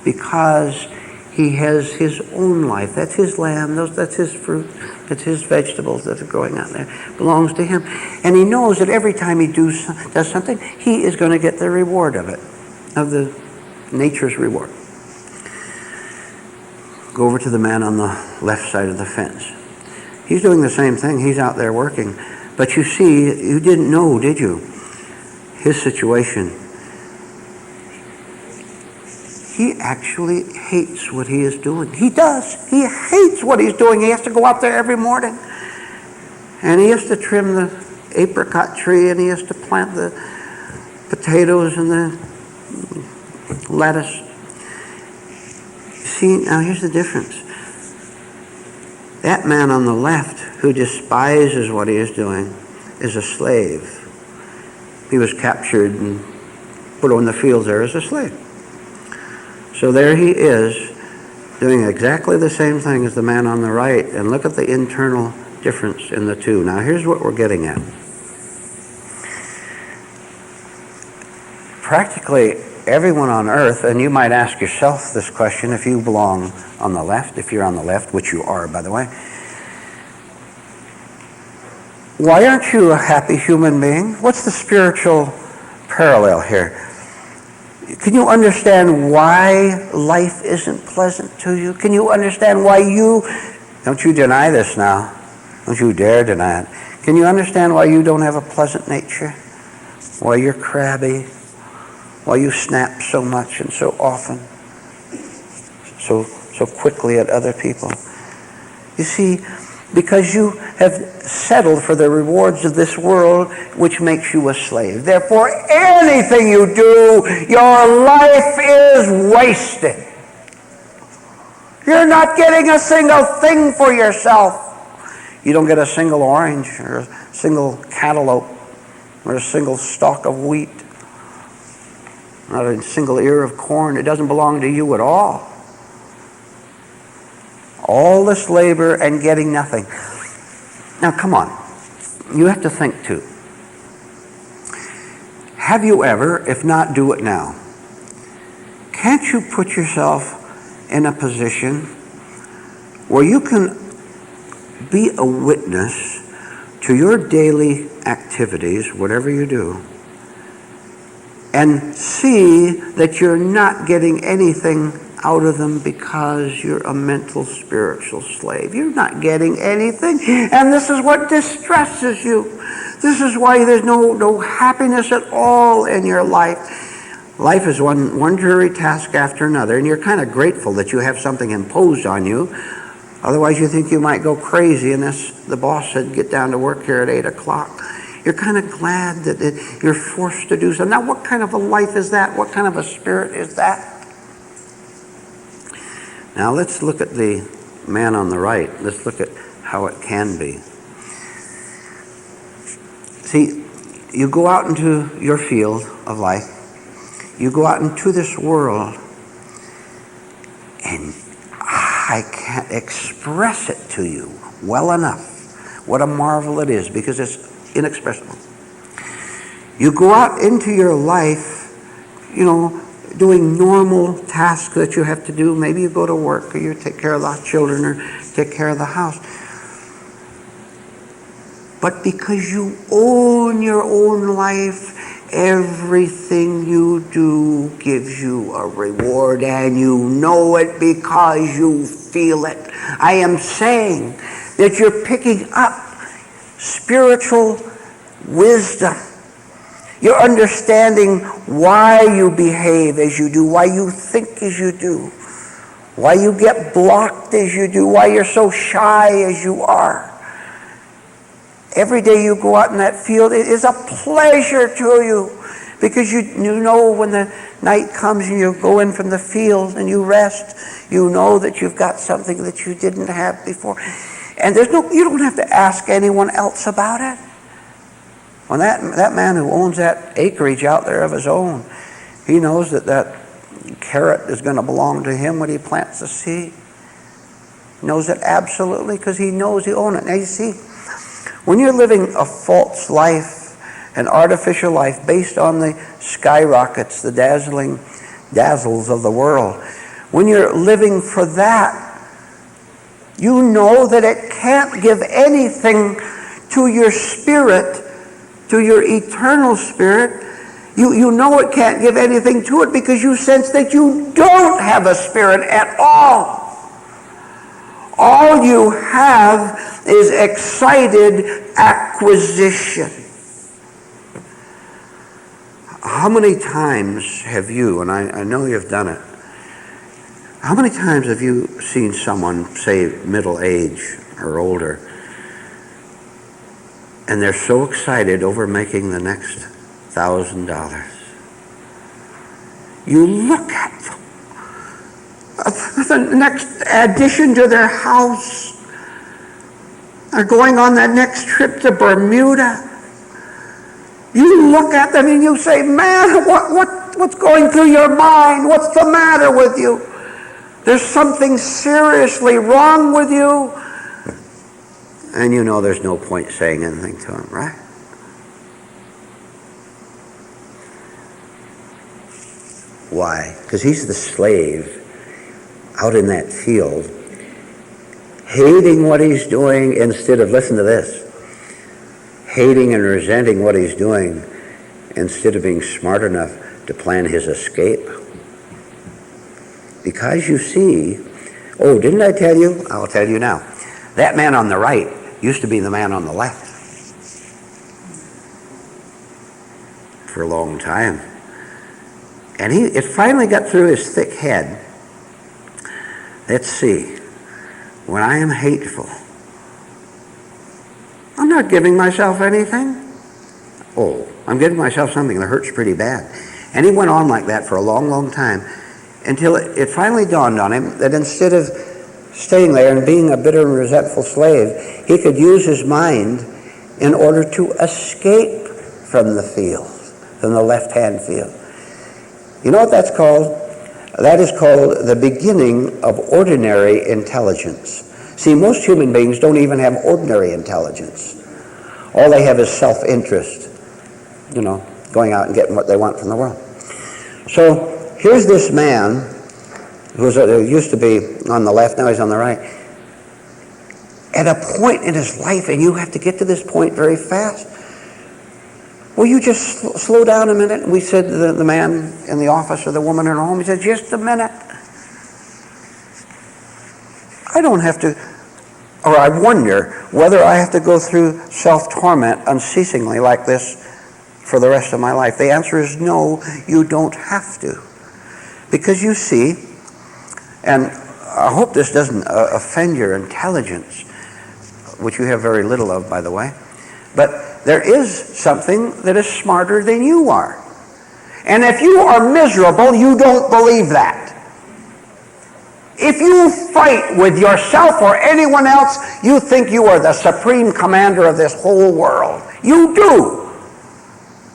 because he has his own life. That's his land, that's his fruit, that's his vegetables that are growing out there. It belongs to him. And he knows that every time he does something, he is going to get the reward of it, of the nature's reward. Go over to the man on the left side of the fence. He's doing the same thing. He's out there working. But you see, you didn't know, did you? His situation. He actually hates what he is doing. He does. He hates what he's doing. He has to go out there every morning. And he has to trim the apricot tree, and he has to plant the potatoes and the lettuce. See, now here's the difference. That man on the left who despises what he is doing is a slave. He was captured and put on the fields there as a slave. So there he is doing exactly the same thing as the man on the right. And look at the internal difference in the two. Now here's what we're getting at. Practically everyone on earth, and you might ask yourself this question if you belong on the left, if you're on the left, which you are, by the way. Why aren't you a happy human being? What's the spiritual parallel here? Can you understand why life isn't pleasant to you? Can you understand why don't you deny this now. Don't you dare deny it. Can you understand why you don't have a pleasant nature? Why you're crabby? Why you snap so much and so often? So quickly at other people? You see, because you have settled for the rewards of this world, which makes you a slave. Therefore, anything you do, your life is wasted. You're not getting a single thing for yourself. You don't get a single orange or a single cantaloupe or a single stalk of wheat, not a single ear of corn. It doesn't belong to you at all. All this labor and getting nothing. Now, come on. You have to think, too. Have you ever, if not, do it now, can't you put yourself in a position where you can be a witness to your daily activities, whatever you do, and see that you're not getting anything out of them because you're a mental spiritual slave? You're not getting anything, and this is what distresses you. This is why there's no happiness at all in your life. Life is one dreary task after another, and you're kind of grateful that you have something imposed on you. Otherwise, you think you might go crazy, and the boss said, get down to work here at 8 o'clock. You're kind of glad that you're forced to do something. Now, what kind of a life is that? What kind of a spirit is that? Now, let's look at the man on the right. Let's look at how it can be. See, you go out into your field of life. You go out into this world, and I can't express it to you well enough what a marvel it is, because it's inexpressible. You go out into your life, doing normal tasks that you have to do. Maybe you go to work, or you take care of the children, or take care of the house. But because you own your own life, everything you do gives you a reward, and you know it because you feel it. I am saying that you're picking up spiritual wisdom. You're understanding why you behave as you do, why you think as you do, why you get blocked as you do, why you're so shy as you are. Every day you go out in that field, it is a pleasure to you, because you know when the night comes and you go in from the field and you rest, you know that you've got something that you didn't have before. And you don't have to ask anyone else about it. When that man who owns that acreage out there of his own, he knows that carrot is going to belong to him when he plants the seed. He knows it absolutely, because he knows he owns it. Now you see, when you're living a false life, an artificial life based on the skyrockets, the dazzles of the world, when you're living for that, you know that it can't give anything to your spirit, to your eternal spirit. You know it can't give anything to it, because you sense that you don't have a spirit at all. All you have is excited acquisition. How many times have you, and I know you've done it, how many times have you seen someone, say middle age or older, and they're so excited over making the next $1,000? You look at them. The next addition to their house. They're going on that next trip to Bermuda. You look at them and you say, man, what's going through your mind? What's the matter with you? There's something seriously wrong with you. And you know there's no point saying anything to him, right? Why? Because he's the slave out in that field, hating what he's doing instead of, listen to this, hating and resenting what he's doing instead of being smart enough to plan his escape. Because you see, didn't I tell you? I'll tell you now. That man on the right used to be the man on the left for a long time. And it finally got through his thick head. Let's see. When I am hateful, I'm not giving myself anything. I'm giving myself something that hurts pretty bad. And he went on like that for a long, long time, until it finally dawned on him that instead of staying there and being a bitter and resentful slave, he could use his mind in order to escape from the field, from the left-hand field. You know what that's called? That is called the beginning of ordinary intelligence. See, most human beings don't even have ordinary intelligence. All they have is self-interest, going out and getting what they want from the world. So here's this man who used to be on the left, now he's on the right, at a point in his life, and you have to get to this point very fast. Will you just slow down a minute? We said to the man in the office or the woman in her home, he said, just a minute. I don't have to Or I wonder whether I have to go through self-torment unceasingly like this for the rest of my life. The answer is no, you don't have to. Because you see, and I hope this doesn't offend your intelligence, which you have very little of, by the way, but there is something that is smarter than you are. And if you are miserable, you don't believe that. If you fight with yourself or anyone else, you think you are the supreme commander of this whole world. You do.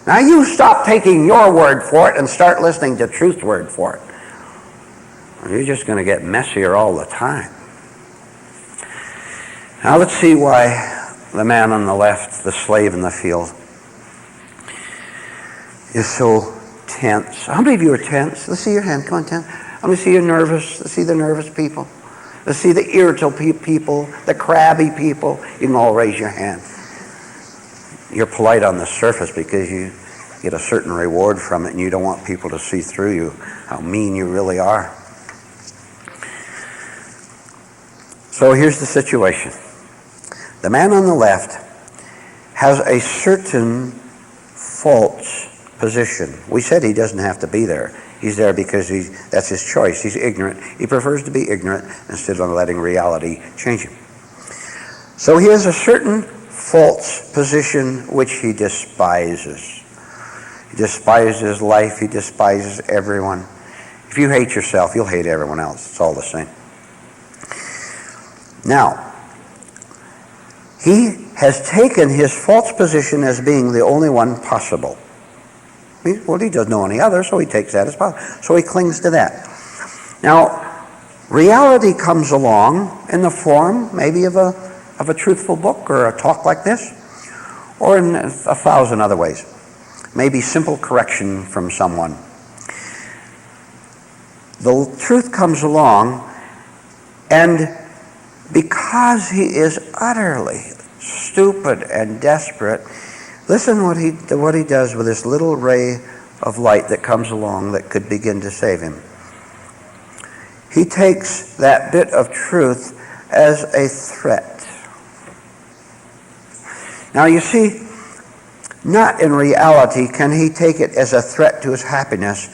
Now you stop taking your word for it and start listening to truth's word for it. You're just going to get messier all the time. Now let's see why the man on the left, the slave in the field, is so tense. How many of you are tense? Let's see your hand. Come on, tense. Let me see you nervous. Let's see the nervous people. Let's see the irritable people, the crabby people. You can all raise your hand. You're polite on the surface because you get a certain reward from it and you don't want people to see through you how mean you really are. So here's the situation. The man on the left has a certain false position. We said he doesn't have to be there. He's there because that's his choice. He's ignorant. He prefers to be ignorant instead of letting reality change him. So he has a certain false position which he despises. He despises life. He despises everyone. If you hate yourself, you'll hate everyone else. It's all the same. Now, he has taken his false position as being the only one possible. Well, he doesn't know any other, so he takes that as possible. So he clings to that. Now, reality comes along in the form maybe of a truthful book or a talk like this, or in 1,000 other ways. Maybe simple correction from someone. The truth comes along, and because he is utterly stupid and desperate, listen what he does with this little ray of light that comes along that could begin to save him. He takes that bit of truth as a threat. Now you see, not in reality can he take it as a threat to his happiness,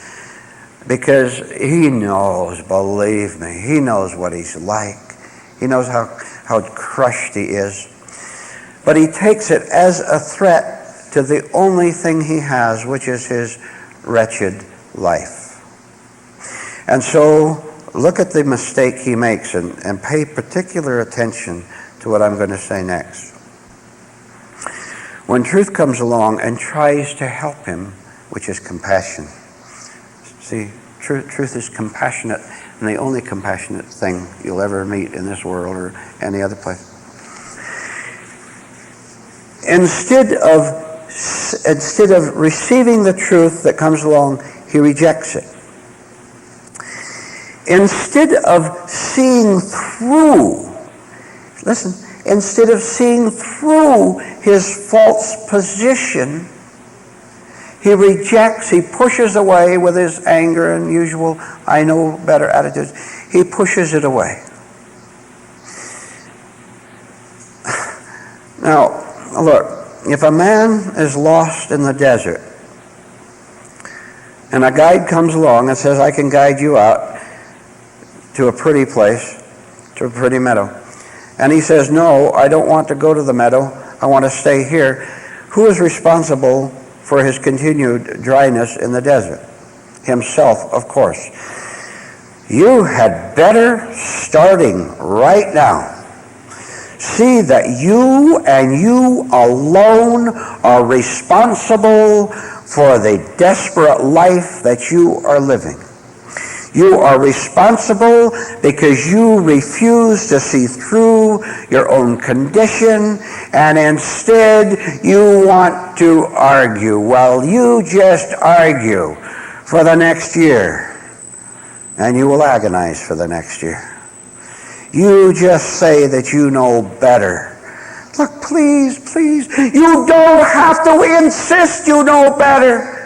because he knows, believe me, he knows what he's like. He knows how crushed he is. But he takes it as a threat to the only thing he has, which is his wretched life. And so look at the mistake he makes and pay particular attention to what I'm going to say next. When truth comes along and tries to help him, which is compassion. See, truth is compassionate, and the only compassionate thing you'll ever meet in this world or any other place. Instead of receiving the truth that comes along, he rejects it. Instead of seeing through, listen, instead of seeing through his false position, he rejects, he pushes away with his anger and usual I know better attitudes. He pushes it away. Now, look, if a man is lost in the desert and a guide comes along and says, I can guide you out to a pretty place, to a pretty meadow, and he says, no, I don't want to go to the meadow, I want to stay here, who is responsible for his continued dryness in the desert? Himself, of course. You had better, starting right now, see that you and you alone are responsible for the desperate life that you are living. You are responsible because you refuse to see through your own condition, and instead you want to argue. Well, you just argue for the next year, and you will agonize for the next year. You just say that you know better. Look, please, you don't have to insist you know better.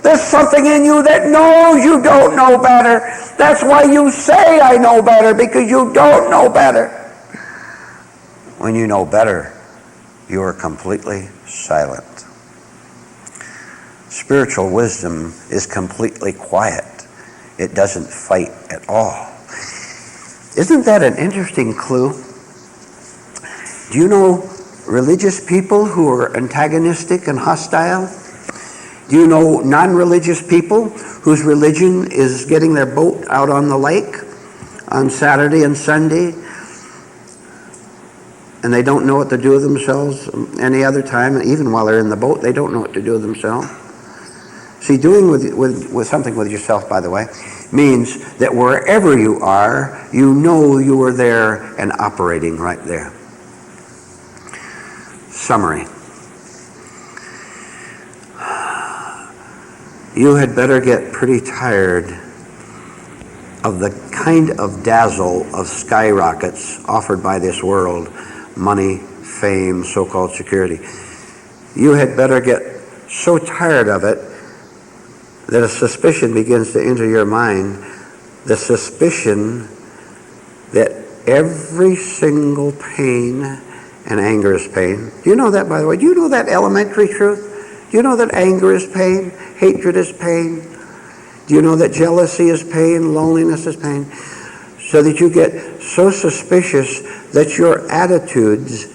There's something in you that knows you don't know better. That's why you say I know better, because you don't know better. When you know better, you are completely silent. Spiritual wisdom is completely quiet. It doesn't fight at all. Isn't that an interesting clue? Do you know religious people who are antagonistic and hostile? Do you know non-religious people whose religion is getting their boat out on the lake on Saturday and Sunday, and they don't know what to do with themselves any other time, and even while they're in the boat, they don't know what to do with themselves? See, doing with something with yourself, by the way, means that wherever you are, you know you are there and operating right there. Summary. You had better get pretty tired of the kind of dazzle of skyrockets offered by this world, money, fame, so-called security. You had better get so tired of it that a suspicion begins to enter your mind, the suspicion that every single pain, and anger is pain. Do you know that, by the way? Do you know that elementary truth? Do you know that anger is pain? Hatred is pain? Do you know that jealousy is pain? Loneliness is pain? So that you get so suspicious that your attitudes,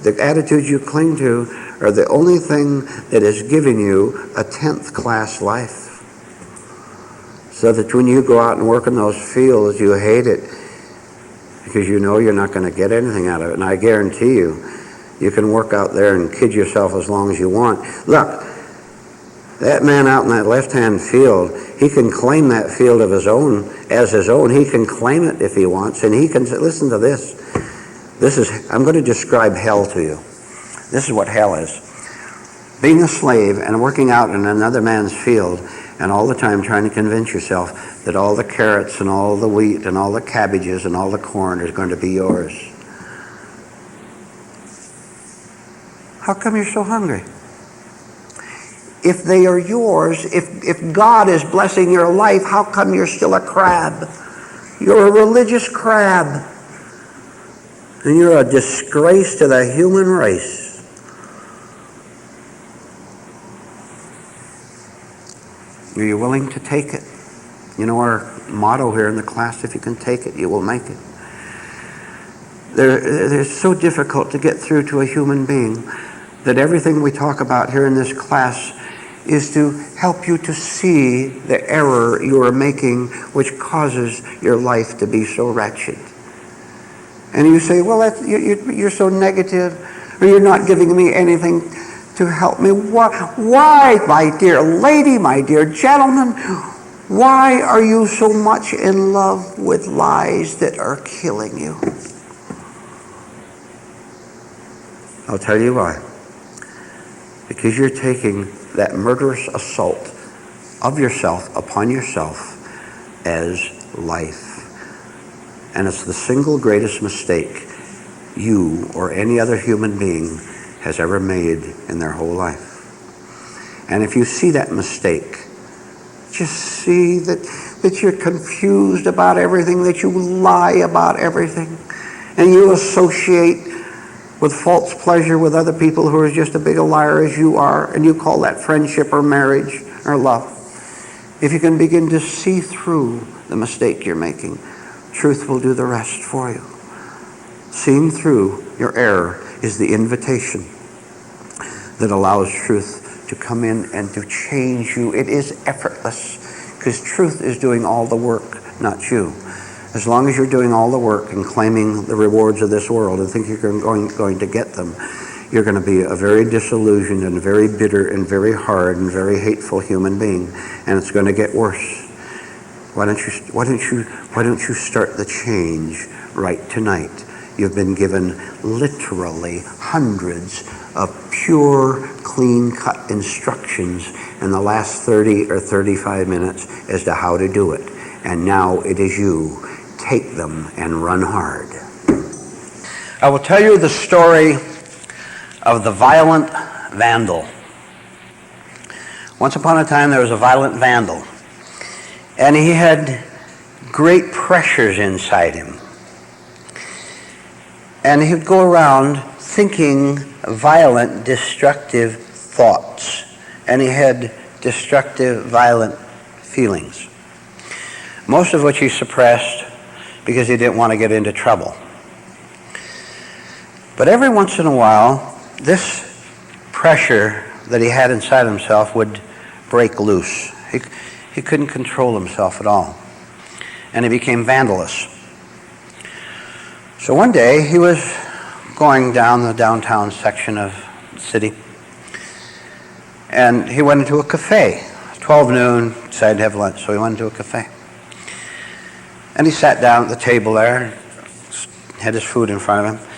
the attitudes you cling to, are the only thing that is giving you a 10th class life. So that when you go out and work in those fields, you hate it because you know you're not going to get anything out of it. And I guarantee you, you can work out there and kid yourself as long as you want. Look, that man out in that left-hand field, he can claim that field of his own as his own. He can claim it if he wants, and he can say, listen to this. I'm going to describe hell to you. This is what hell is. Being a slave and working out in another man's field, and all the time trying to convince yourself that all the carrots and all the wheat and all the cabbages and all the corn is going to be yours. How come you're so hungry? If they are yours, if God is blessing your life, how come you're still a crab? You're a religious crab. And you're a disgrace to the human race. Are you willing to take it? You know our motto here in the class, if you can take it, you will make it. It's so difficult to get through to a human being that everything we talk about here in this class is to help you to see the error you are making, which causes your life to be so wretched. And you say, well, you're so negative, or you're not giving me anything to help me. Why, my dear lady, my dear gentleman, why are you so much in love with lies that are killing you? I'll tell you why. Because you're taking that murderous assault of yourself upon yourself as life. And it's the single greatest mistake you or any other human being has ever made in their whole life. And if you see that mistake, just see that you're confused about everything, that you lie about everything, and you associate with false pleasure with other people who are just as big a liar as you are, and you call that friendship or marriage or love. If you can begin to see through the mistake you're making, truth will do the rest for you. Seeing through your error is the invitation that allows truth to come in and to change you. It is effortless because truth is doing all the work, not you. As long as you're doing all the work and claiming the rewards of this world and think you're going to get them, you're going to be a very disillusioned and very bitter and very hard and very hateful human being, and it's going to get worse. Why don't you start the change right tonight? You've been given literally hundreds of pure, clean-cut instructions in the last 30 or 35 minutes as to how to do it. And now it is you. Take them and run hard. I will tell you the story of the violent vandal. Once upon a time there was a violent vandal, and he had great pressures inside him. And he would go around thinking violent, destructive thoughts. And he had destructive, violent feelings. Most of which he suppressed because he didn't want to get into trouble. But every once in a while, this pressure that he had inside himself would break loose. He couldn't control himself at all. And he became vandalous. So one day, he was going down the downtown section of the city, and he went into a cafe. 12 noon, decided to have lunch, so he went into a cafe. And he sat down at the table there, had his food in front of him.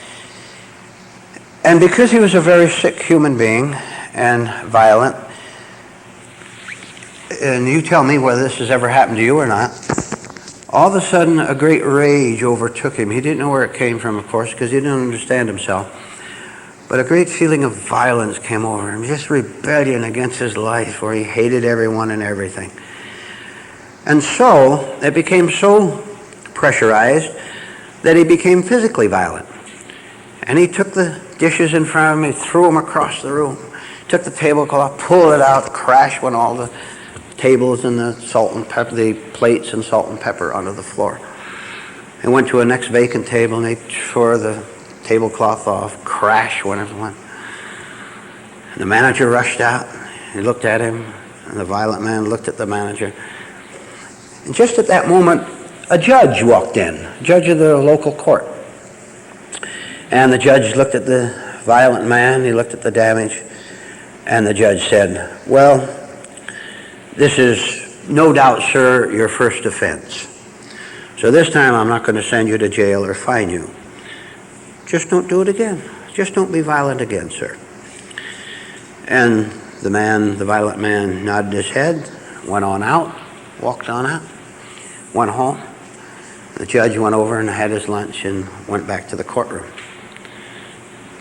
And because he was a very sick human being and violent, and you tell me whether this has ever happened to you or not, all of a sudden a great rage overtook him. He didn't know where it came from, of course, because he didn't understand himself. But a great feeling of violence came over him, just rebellion against his life, where he hated everyone and everything. And so it became so pressurized that he became physically violent. And he took the dishes in front of him, he threw them across the room, took the tablecloth, pulled it out, crashed when all the tables and the salt and pepper, the plates and salt and pepper onto the floor. And went to a next vacant table and they tore the tablecloth off, crashed when it went. And the manager rushed out, he looked at him, and the violent man looked at the manager. And just at that moment, a judge walked in, a judge of the local court. And the judge looked at the violent man, he looked at the damage, and the judge said, "Well, this is no doubt, sir, your first offense. So this time I'm not going to send you to jail or fine you. Just don't do it again. Just don't be violent again, sir." And the violent man nodded his head, went on out, walked on out, went home. The judge went over and had his lunch and went back to the courtroom.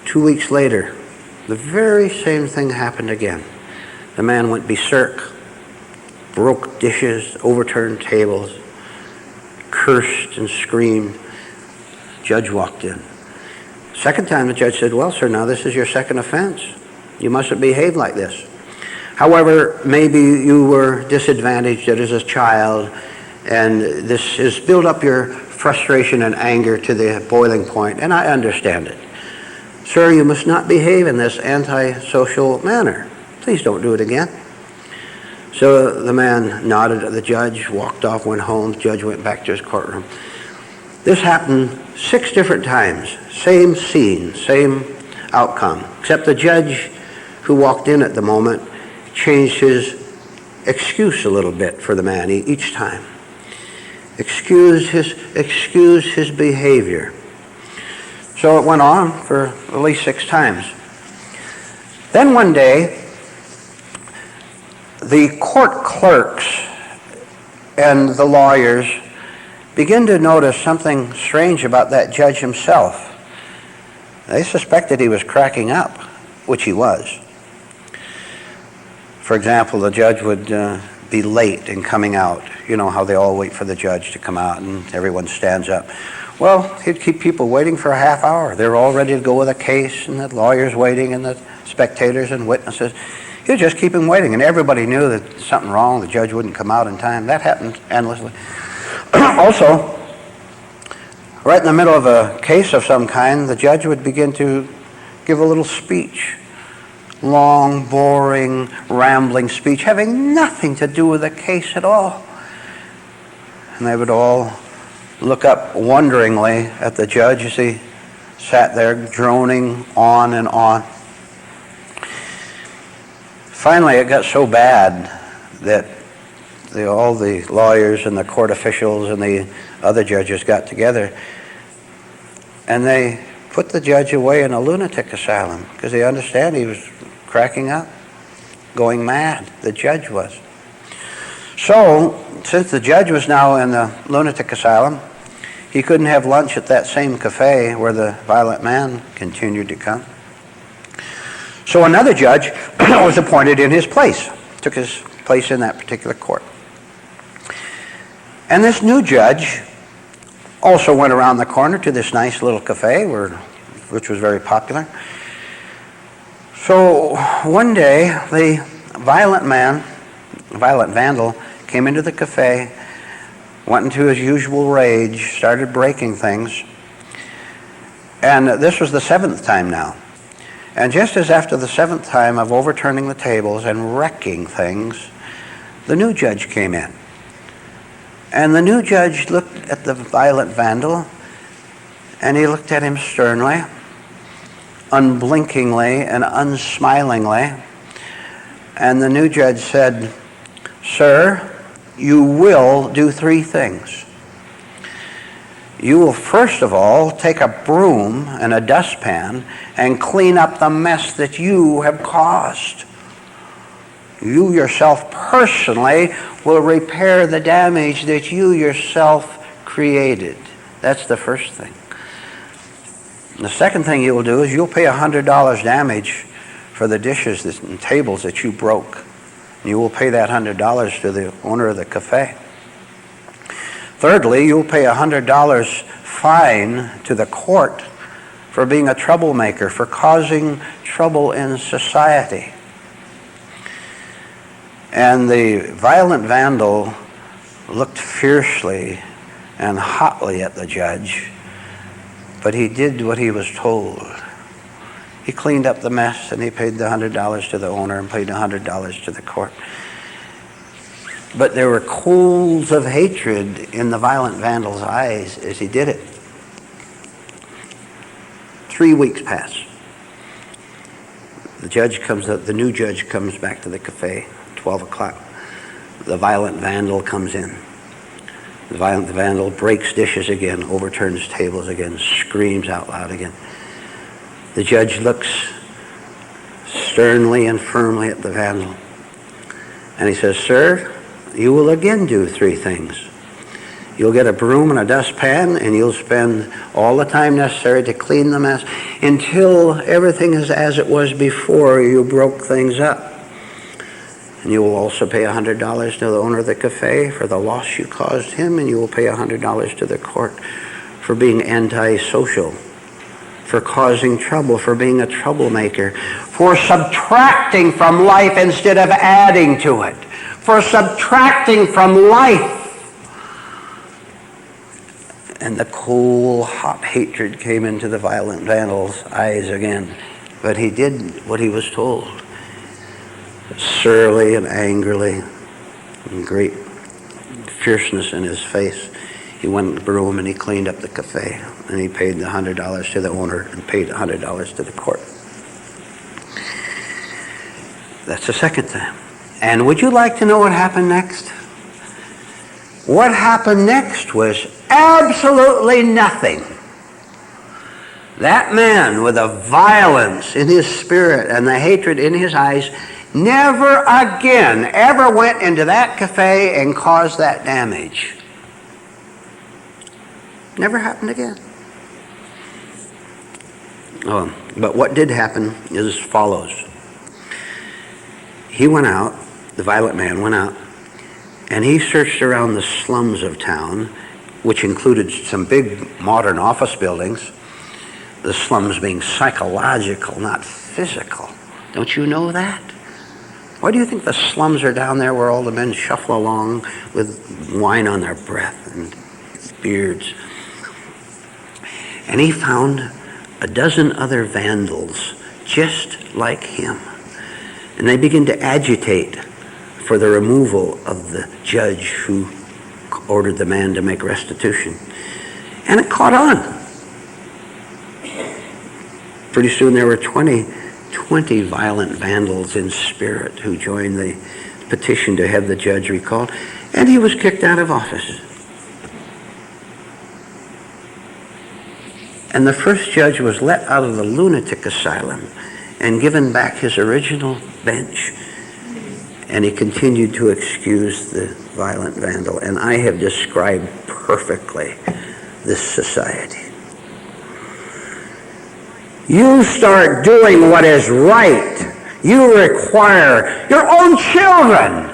2 weeks later, the very same thing happened again. The man went berserk, broke dishes, overturned tables, cursed and screamed. Judge walked in. Second time the judge said, "Well, sir, now this is your second offense. You mustn't behave like this. However, maybe you were disadvantaged as a child, and this has built up your frustration and anger to the boiling point, and I understand it. Sir, you must not behave in this antisocial manner. Please don't do it again." So the man nodded at the judge, walked off, went home. The judge went back to his courtroom. This happened 6 different times. Same scene, same outcome. Except the judge who walked in at the moment changed his excuse a little bit for the man each time. Excused his behavior. So it went on for at least 6 times. Then one day, the court clerks and the lawyers began to notice something strange about that judge himself. They suspected he was cracking up, which he was. For example, the judge would be late in coming out. You know how they all wait for the judge to come out and everyone stands up. Well, he'd keep people waiting for a half hour. They're all ready to go with a case, and the lawyers waiting, and the spectators and witnesses. He'd just keep them waiting, and everybody knew that something wrong. The judge wouldn't come out in time. That happened endlessly. Also, right in the middle of a case of some kind, the judge would begin to give a little speech. Long, boring, rambling speech, having nothing to do with the case at all. And they would all look up wonderingly at the judge as he sat there droning on and on. Finally, it got so bad that all the lawyers and the court officials and the other judges got together and they put the judge away in a lunatic asylum because they understand he was cracking up, going mad. The judge was. So, since the judge was now in the lunatic asylum, he couldn't have lunch at that same cafe where the violent man continued to come. So another judge was appointed in his place, took his place in that particular court. And this new judge also went around the corner to this nice little cafe where which was very popular. So one day, the violent vandal, came into the cafe, went into his usual rage, started breaking things. And this was the 7th time now. And just as after the 7th time of overturning the tables and wrecking things, the new judge came in. And the new judge looked at the violent vandal, and he looked at him sternly, unblinkingly and unsmilingly. And the new judge said, "Sir, you will do 3 things. You will first of all take a broom and a dustpan and clean up the mess that you have caused. You yourself personally will repair the damage that you yourself created." That's the first thing. The second thing you will do is you'll pay $100 damage for the dishes and tables that you broke. You will pay that $100 to the owner of the cafe. Thirdly, you'll pay $100 fine to the court for being a troublemaker, for causing trouble in society. And the violent vandal looked fiercely and hotly at the judge, but he did what he was told. He cleaned up the mess, and he paid the $100 to the owner and paid $100 to the court. But there were coals of hatred in the violent vandal's eyes as he did it. 3 weeks pass. The new judge comes back to the cafe, 12 o'clock. The violent vandal comes in. The violent vandal breaks dishes again, overturns tables again, screams out loud again. The judge looks sternly and firmly at the vandal, and he says, "Sir, you will again do 3 things. You'll get a broom and a dustpan, and you'll spend all the time necessary to clean the mess until everything is as it was before you broke things up. And you will also pay $100 to the owner of the cafe for the loss you caused him, and you will pay $100 to the court for being antisocial, for causing trouble, for being a troublemaker, for subtracting from life instead of adding to it, for subtracting from life." And the cool, hot hatred came into the violent vandal's eyes again. But he did what he was told, surly and angrily, and great fierceness in his face. He went with the broom and he cleaned up the cafe, and he paid the $100 to the owner and paid $100 to the court. That's the second time. And would you like to know what happened next? What happened next was absolutely nothing. That man, with the violence in his spirit and the hatred in his eyes, never again ever went into that cafe and caused that damage. Never happened again. But what did happen is as follows. He went out, the violent man went out, and he searched around the slums of town, which included some big modern office buildings, the slums being psychological, not physical. Don't you know that? Why do you think the slums are down there where all the men shuffle along with wine on their breath and beards? And he found a dozen other vandals just like him. And they begin to agitate for the removal of the judge who ordered the man to make restitution. And it caught on. Pretty soon there were 20 violent vandals in spirit who joined the petition to have the judge recalled, and he was kicked out of office. And the first judge was let out of the lunatic asylum and given back his original bench. And he continued to excuse the violent vandal. And I have described perfectly this society. You start doing what is right. You require your own children.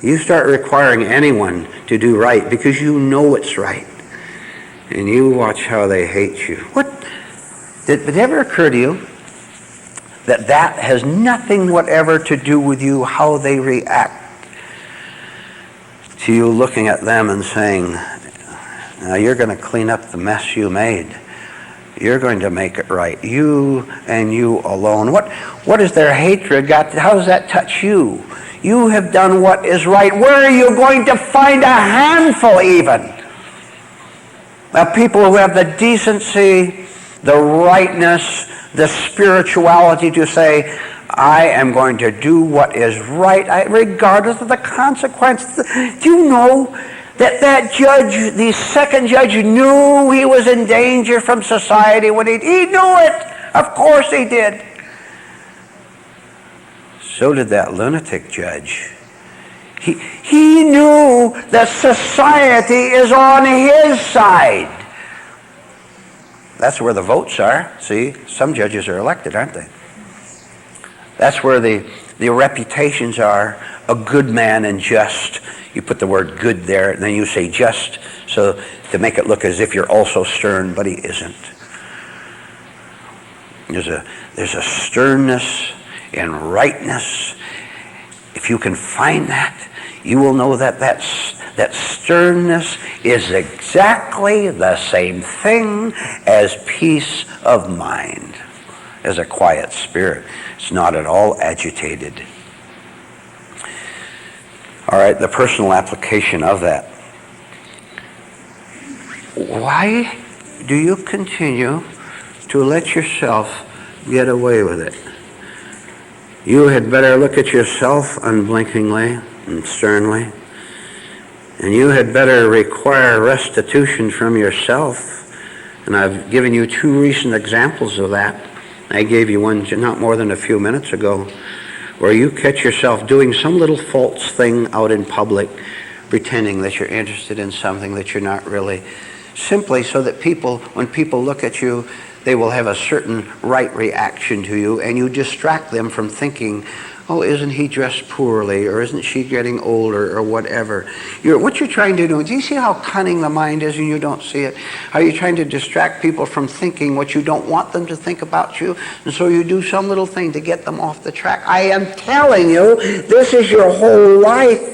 You start requiring anyone to do right because you know it's right. And you watch how they hate you. Did it ever occur to you that that has nothing whatever to do with you, how they react to you looking at them and saying, now you're going to clean up the mess you made. You're going to make it right. You and you alone. What is their hatred got? How does that touch you? You have done what is right. Where are you going to find a handful even of people who have the decency, the rightness, the spirituality to say, I am going to do what is right, regardless of the consequence. Do you know that judge, the second judge, knew he was in danger from society when he knew it? Of course he did. So did that lunatic judge. He knew that society is on his side. That's where the votes are. See, some judges are elected, aren't they? That's where the reputations are. A good man and just. You put the word good there, and then you say just, so to make it look as if you're also stern, but he isn't. There's a sternness in rightness. If you can find that, you will know that sternness is exactly the same thing as peace of mind, as a quiet spirit. It's not at all agitated. All right, the personal application of that. Why do you continue to let yourself get away with it? You had better look at yourself unblinkingly and sternly, and you had better require restitution from yourself. And I've given you two recent examples of that. I gave you one not more than a few minutes ago, where you catch yourself doing some little false thing out in public, pretending that you're interested in something that you're not really, simply so that when people look at you, they will have a certain right reaction to you, and you distract them from thinking, oh, isn't he dressed poorly, or isn't she getting older, or whatever. What you're trying to do you see how cunning the mind is and you don't see it? How you're trying to distract people from thinking what you don't want them to think about you, and so you do some little thing to get them off the track. I am telling you, this is your whole life.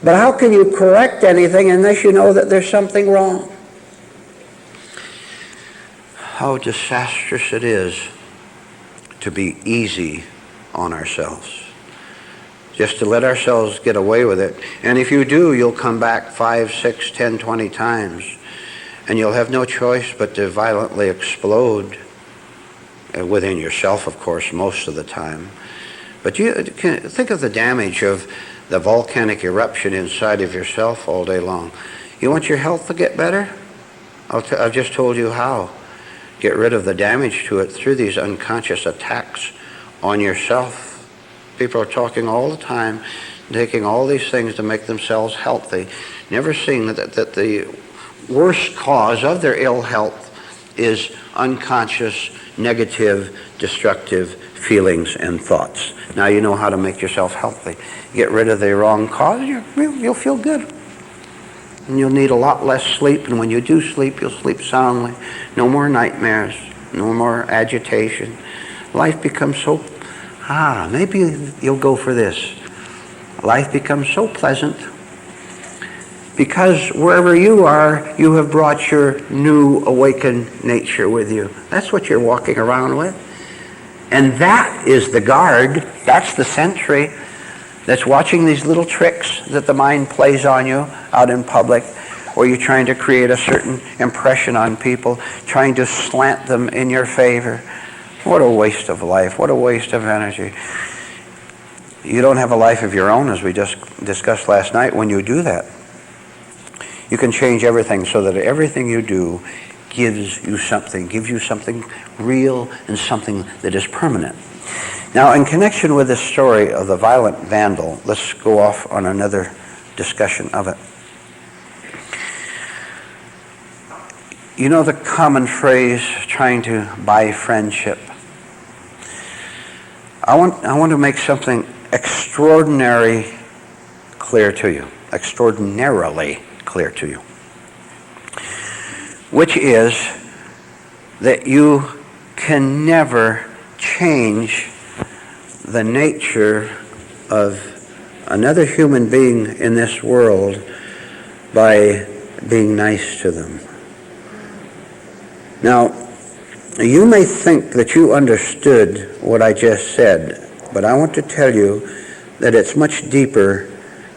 But how can you correct anything unless you know that there's something wrong? How disastrous it is to be easy on ourselves. Just to let ourselves get away with it. And if you do, you'll come back 5, 6, 10, 20 times. And you'll have no choice but to violently explode within yourself, of course, most of the time. But you can think of the damage of the volcanic eruption inside of yourself all day long. You want your health to get better? I've just told you how. Get rid of the damage to it through these unconscious attacks on yourself. People are talking all the time, taking all these things to make themselves healthy, never seeing that the worst cause of their ill health is unconscious, negative, destructive feelings and thoughts. Now you know how to make yourself healthy. Get rid of the wrong cause, you'll feel good. And you'll need a lot less sleep, and when you do sleep, you'll sleep soundly. No more nightmares, no more agitation. Life becomes so, maybe you'll go for this. Life becomes so pleasant because wherever you are, you have brought your new awakened nature with you. That's what you're walking around with. And that is the guard, that's the sentry that's watching these little tricks that the mind plays on you out in public, where you're trying to create a certain impression on people, trying to slant them in your favor. What a waste of life. What a waste of energy. You don't have a life of your own, as we just discussed last night, when you do that. You can change everything so that everything you do gives you something real and something that is permanent. Now, in connection with this story of the violent vandal, let's go off on another discussion of it. You know the common phrase, trying to buy friendship. I want to make something extraordinarily clear to you. which is that you can never change the nature of another human being in this world by being nice to them. Now, you may think that you understood what I just said, but I want to tell you that it's much deeper.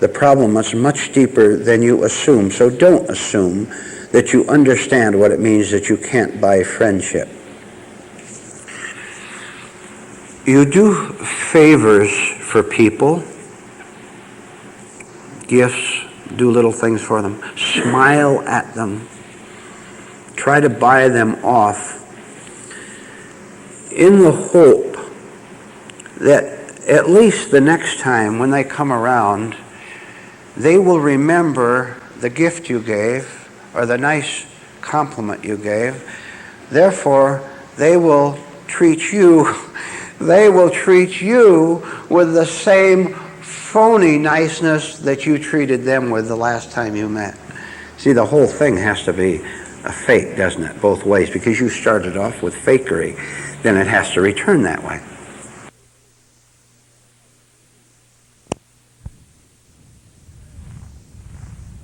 The problem is much deeper than you assume. So don't assume that you understand what it means that you can't buy friendship. You do favors for people, gifts, do little things for them, smile at them, try to buy them off, in the hope that at least the next time when they come around, they will remember the gift you gave or the nice compliment you gave. Therefore, they will treat you with the same phony niceness that you treated them with the last time you met. See, the whole thing has to be a fake, doesn't it? Both ways, because you started off with fakery. Then it has to return that way.